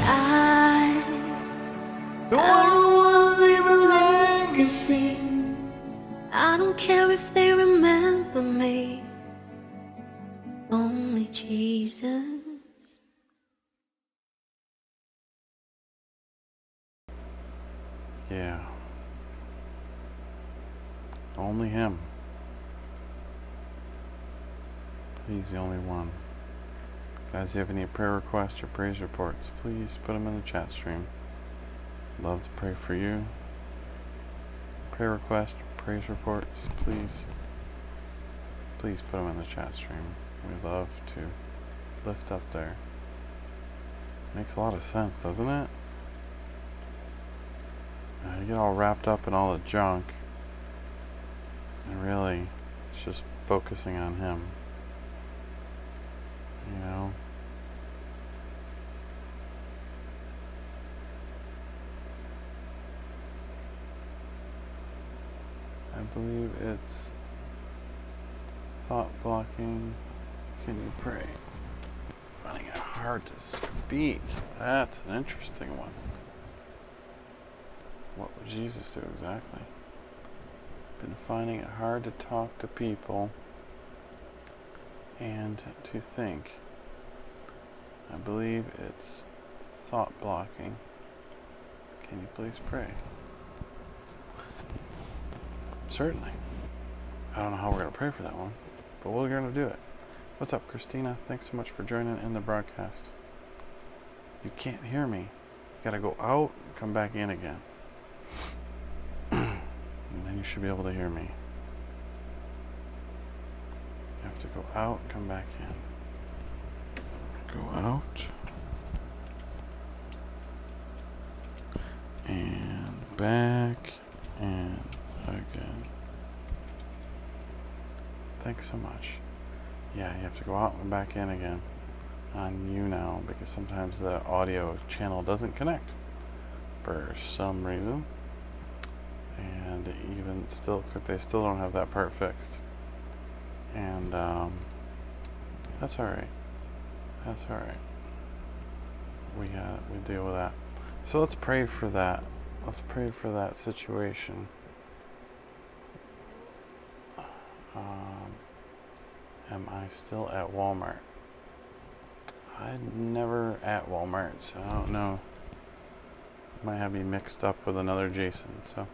I don't want to leave a legacy. I don't care if they remember me. Only Jesus. Yeah. Only Him. He's the only one. Guys, if you have any prayer requests or praise reports, please put them in the chat stream. Love to pray for you. Prayer requests, praise reports, please put them in the chat stream. We love to lift up there. Makes a lot of sense, doesn't it? You get all wrapped up in all the junk, and really, it's just focusing on Him. You know? I believe it's thought blocking. Can you pray? Finding it hard to speak. That's an interesting one. What would Jesus do exactly? Been finding it hard to talk to people and to think. I believe it's thought blocking. Can you please pray? Certainly. I don't know how we're going to pray for that one, but we're going to do it. What's up, Christina? Thanks so much for joining in the broadcast. You can't hear me. You got to go out and come back in again. And then you should be able to hear me. You have to go out and come back in. Go out. And back and again. Thanks so much. Yeah, you have to go out and back in again on you now, because sometimes the audio channel doesn't connect for some reason. And even still, looks like they still don't have that part fixed. And that's alright. That's alright. We deal with that. So let's pray for that. Let's pray for that situation. Am I still at Walmart? I'm never at Walmart, so I don't know. Might have me mixed up with another Jason, so.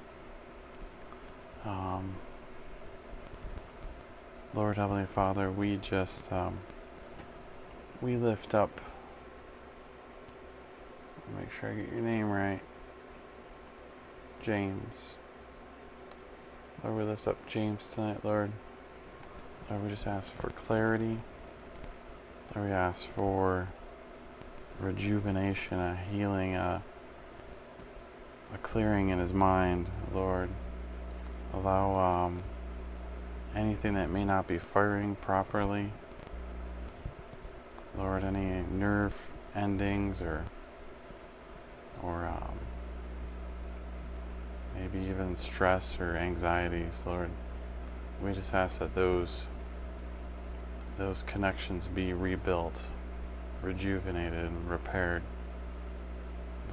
Lord Heavenly Father, we just, we lift up, make sure I get your name right, James. Lord, we lift up James tonight, Lord. Lord, we just ask for clarity. Lord, we ask for rejuvenation, a healing, a clearing in his mind, Lord. Allow anything that may not be firing properly, Lord, any nerve endings or maybe even stress or anxieties, Lord. We just ask that those connections be rebuilt, rejuvenated, and repaired.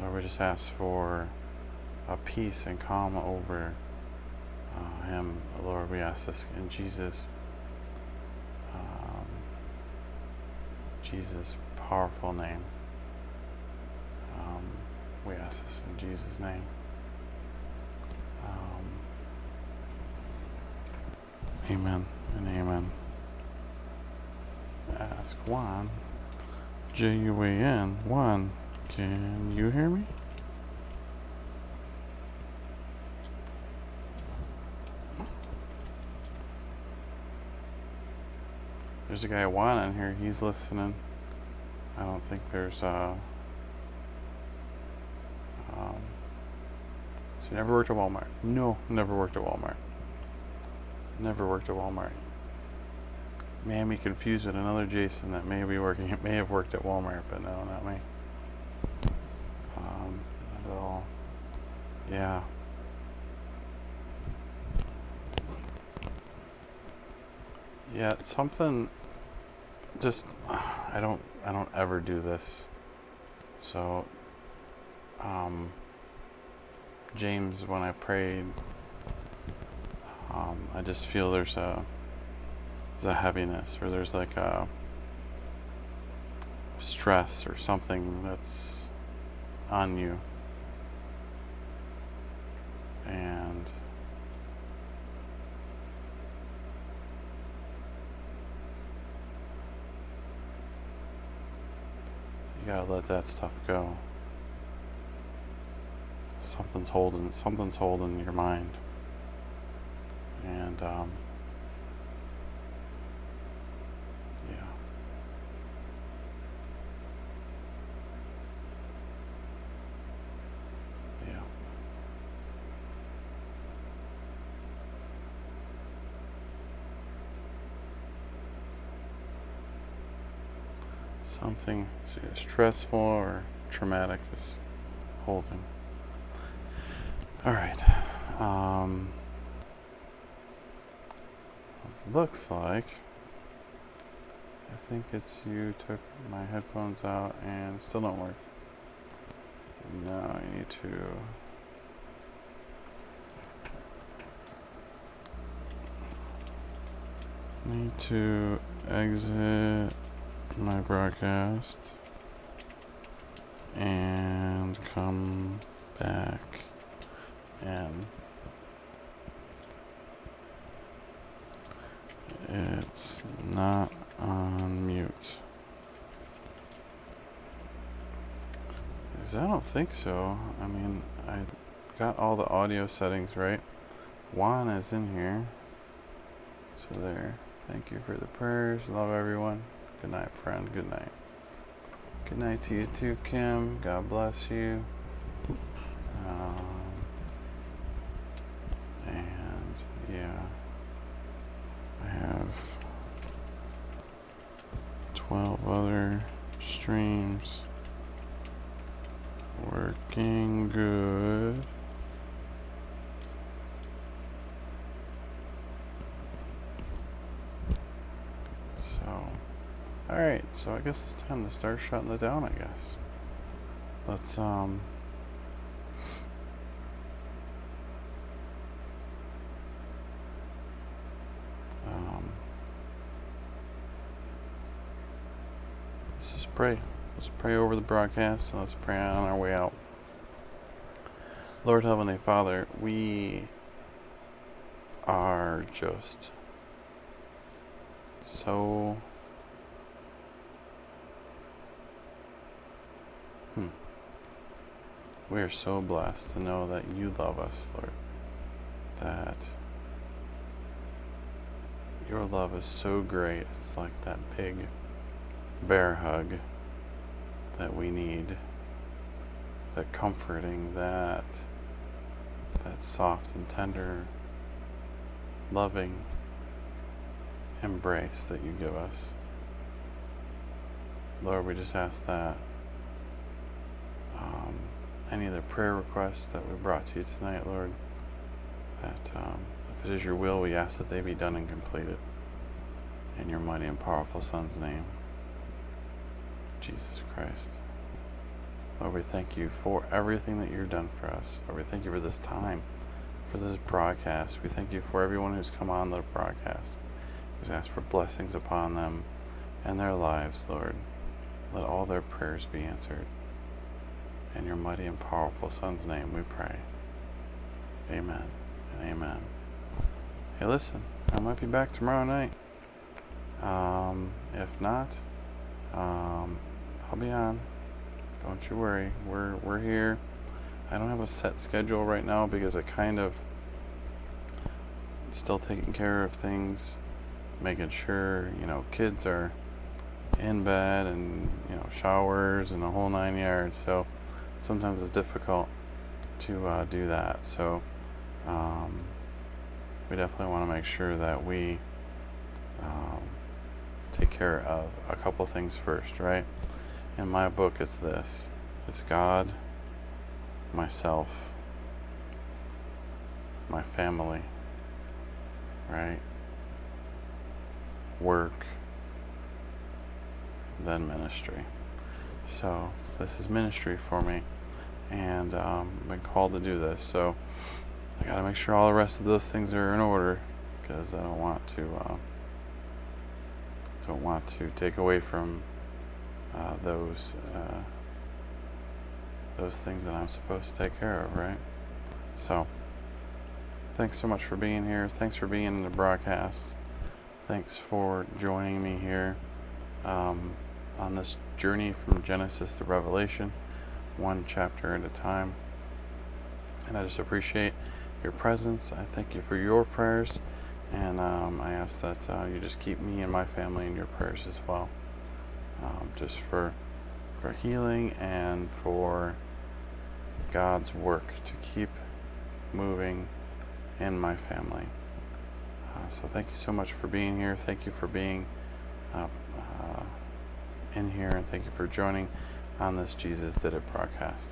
Lord, we just ask for a peace and calm over him. Lord, we ask this in Jesus' powerful name. We ask this in Jesus' name. Amen and amen. Ask Juan, Juan. Juan, can you hear me? There's a guy Juan in here. He's listening. I don't think there's so you never worked at Walmart? No, never worked at Walmart. Never worked at Walmart. May be confused with another Jason that may have worked at Walmart, but no, not me. Not at all. Yeah. Yeah, something just I don't ever do this. So James, when I prayed, I just feel there's a heaviness, or there's like a stress or something that's on you. And you gotta let that stuff go. Something's holding your mind. And yeah. Yeah. Something stressful or traumatic is holding. All right. It looks like I think it's you took my headphones out and still don't work. Now I need to exit my broadcast and come back in. It's not on mute. Because I don't think so. I mean, I got all the audio settings right. Juan is in here. So there. Thank you for the prayers. Love everyone. Good night, friend. Good night. Good night to you too, Kim. God bless you. And yeah, I have 12 other streams working good. So, alright, so I guess it's time to start shutting it down, I guess. Let's, let's just pray. Let's pray over the broadcast, and let's pray on our way out. Lord Heavenly Father, we are just so we are so blessed to know that you love us, Lord. That your love is so great. It's like that big bear hug that we need. That comforting, that soft and tender, loving embrace that you give us. Lord, we just ask that any of the prayer requests that we brought to you tonight, Lord, that if it is your will, we ask that they be done and completed. In your mighty and powerful Son's name, Jesus Christ. Lord, we thank you for everything that you've done for us. Lord, we thank you for this time, for this broadcast. We thank you for everyone who's come on the broadcast. We just ask for blessings upon them and their lives, Lord. Let all their prayers be answered. In your mighty and powerful Son's name we pray. Amen and amen. Hey, listen, I might be back tomorrow night. If not, I'll be on. Don't you worry. We're here. I don't have a set schedule right now because I kind of still taking care of things, making sure, kids are in bed and, showers and the whole 9 yards. So sometimes it's difficult to do that. So we definitely want to make sure that we take care of a couple things first, right? In my book, it's this. It's God, myself, my family, right? Work, then ministry. So this is ministry for me, and I've been called to do this. So I got to make sure all the rest of those things are in order, because I don't want to take away from those things that I'm supposed to take care of, right? So thanks so much for being here. Thanks for being in the broadcast. Thanks for joining me here on this journey from Genesis to Revelation, one chapter at a time. And I just appreciate your presence. I thank you for your prayers, and I ask that you just keep me and my family in your prayers as well, just for healing and for God's work to keep moving in my family. So thank you so much for being here. Thank you for being in here, and thank you for joining on this Jesus Did It broadcast.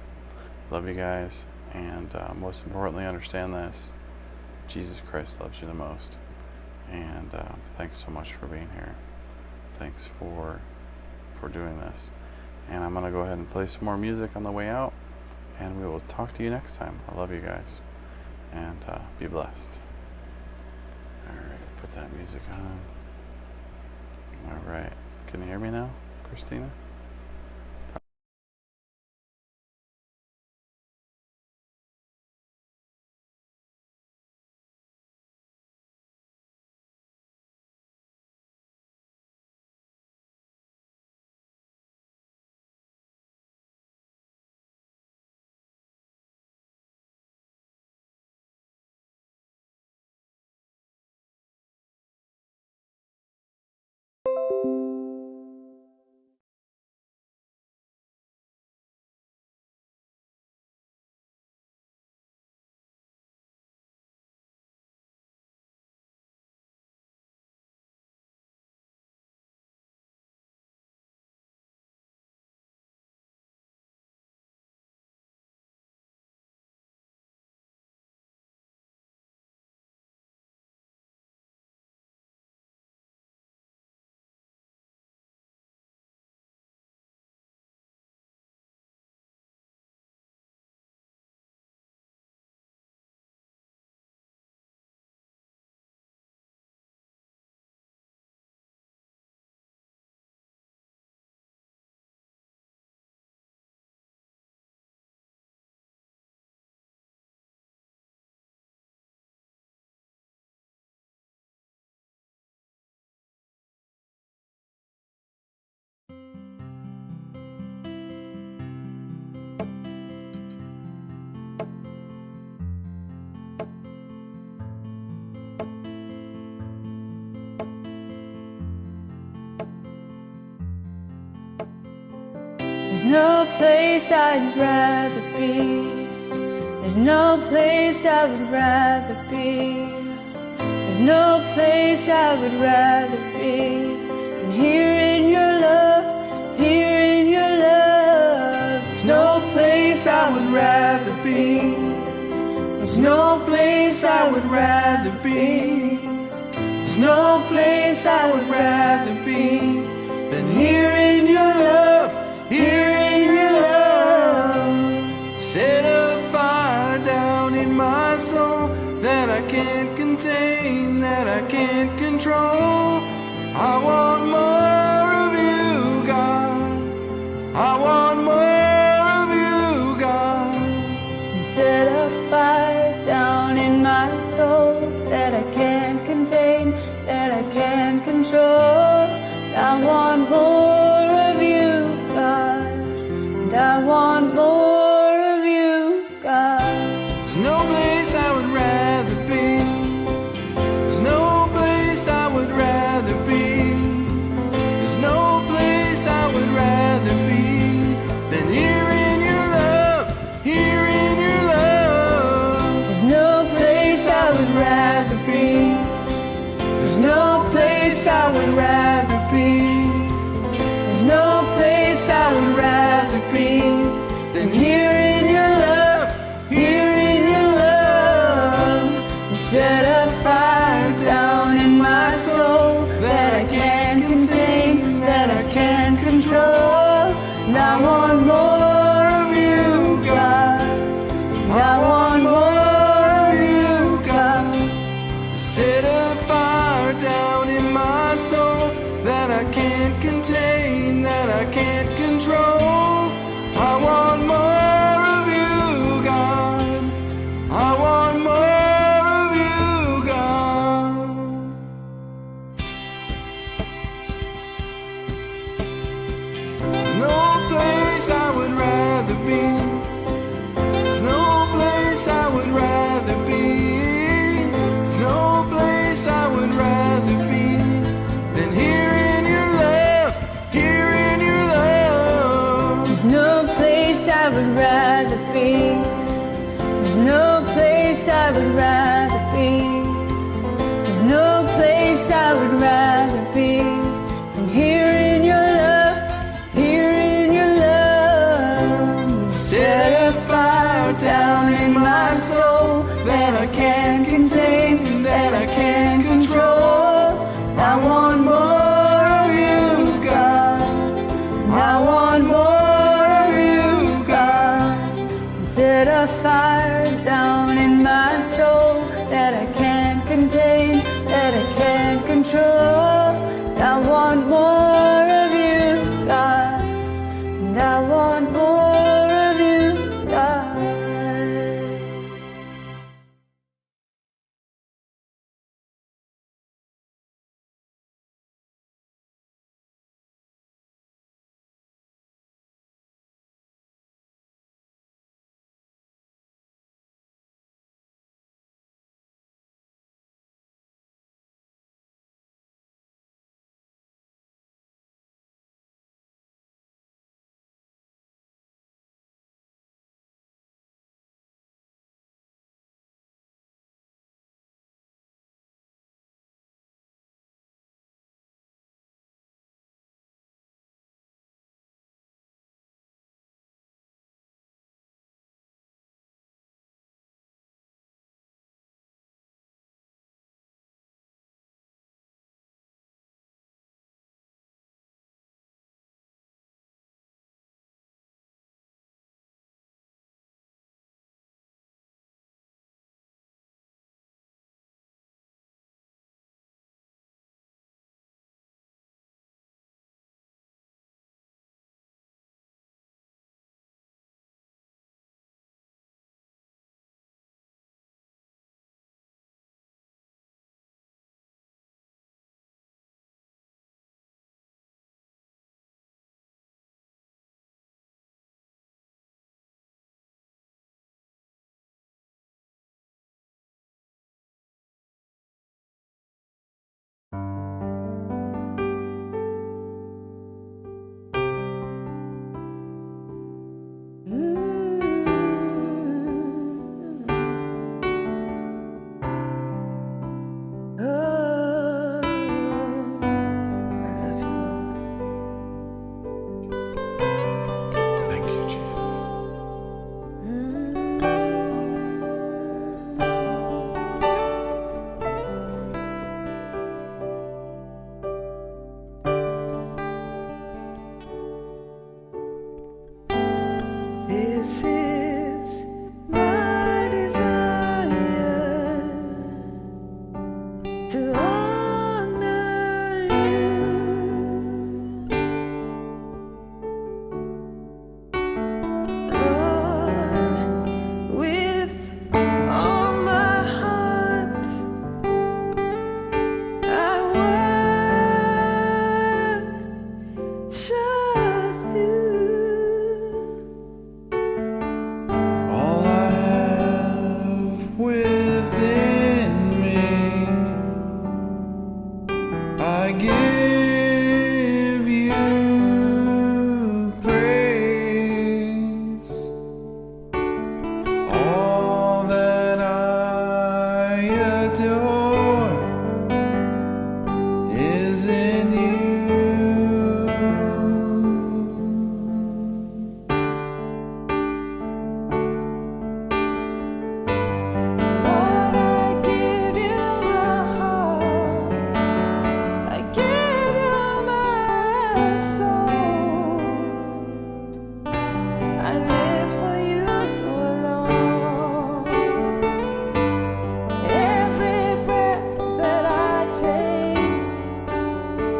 Love you guys, and most importantly, understand this: Jesus Christ loves you the most. And thanks so much for being here. Thanks for doing this. And I'm going to go ahead and play some more music on the way out, and we will talk to you next time. I love you guys, and be blessed. All right, put that music on. All right, can you hear me now, Christina? There's no place I'd rather be. There's no place I would rather be. There's no place I would rather be than here in your love, here in your love. There's no place I would rather be. There's no place I would rather be. There's no place I would rather be than here in your love, here in your love. Set a fire down in my soul that I can't contain, that I can't control. I want more of you, God. I want more of you, control. I want more of you, God. And I want more of you, God. There's no place I would rather be. There's no place I would rather be. There's no place I would rather be than here in your love, here in your love. There's no place I would rather be. There's no place I would rather be. There's no place I would rather be Than here in your love, here in your love. Set a fire down in my soul that I can't contain, that I can't control. And I want more of you, God. And I want more of you, God. Set a fire down in my soul that I can't contain, that I can't control. I want more of you, God. I want more of you, God. There's no place I would rather be. There's no place I would rather be. There's no place I would rather be than here in your love, here in your love. There's no place I would rather be. There's no place I would rather be. There's no place I would rather be than here in your love, here in your love. Set a fire down in my soul that I can't contain, that I can't control. I want more of you, God. I want more of you, God. Set a fire down in my soul that I can't contain, that I can't control. I want more of you, God. And I want more of you, God.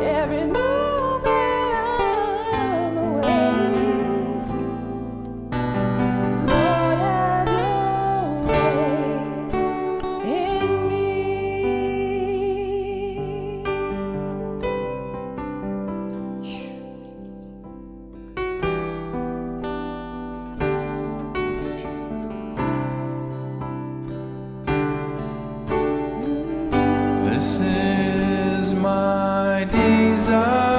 every moment I'm away. Lord, have your way in me. This is my desire.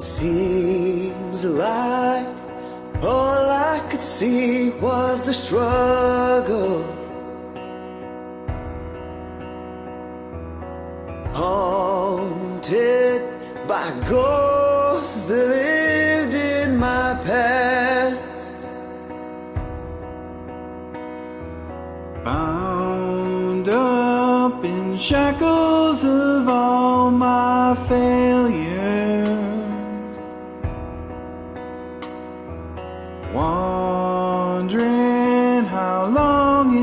Seems like all I could see was the struggle. Haunted by ghosts that lived in my past. Bound up in shackles of all my failures, wondering how long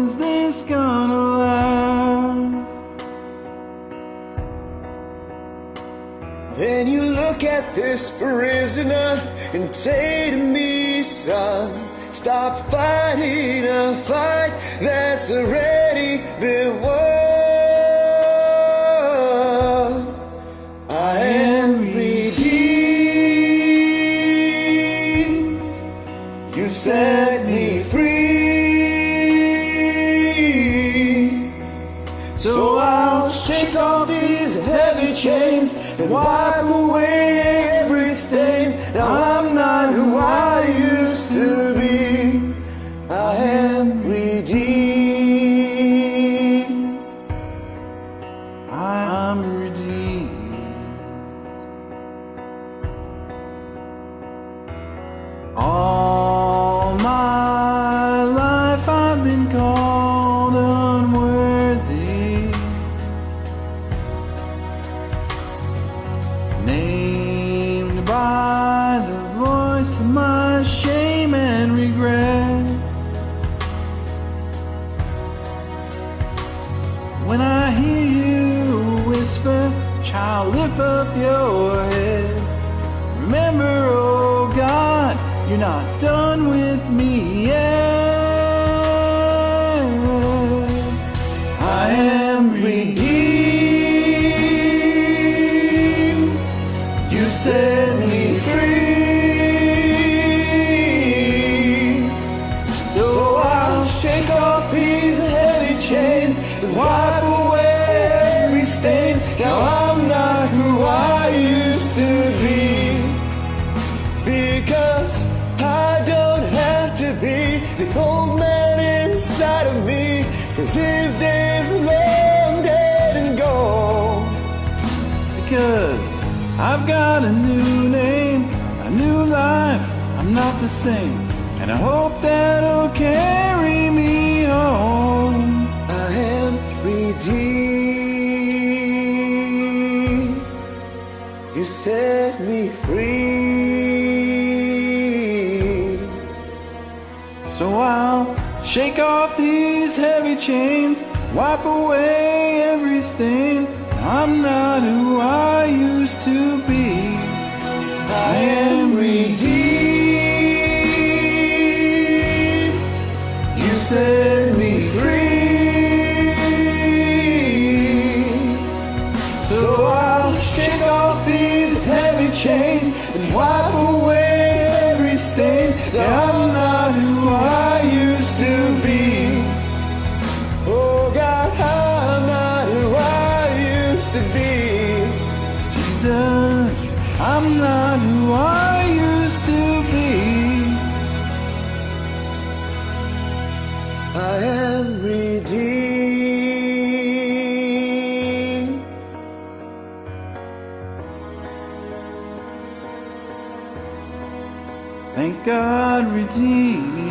is this gonna last. Then you look at this prisoner and say to me, son, stop fighting a fight that's already been won. I am redeemed. You set me free. So I'll shake off these heavy chains and wipe away every stain. Now I'm not who I used to be. I am redeemed. I'm redeemed. All my life I've been called unworthy, named by the voice of my shame and regret. When I hear you whisper, child, lift up your head. Remember, oh God, you're not done with me yet. I am redeemed. You set me free. So I'll shake off these heavy chains and wipe away every stain. Now I'm not who I used to be, because I don't have to be the old man inside of me, 'cause his days are long dead and gone. Because I've got a new name, a new life, I'm not the same, and I hope that'll carry me home. I am redeemed. You set me free. So I'll shake off these heavy chains, wipe away every stain. I'm not who I used to be. I am redeemed. You set me free. So I'll shake off these heavy chains and wipe away every stain. That I'm not who I used to be. Oh God, I'm not who I used to be. Jesus, I'm not who I used to be. I am redeemed. Thank God, redeemed.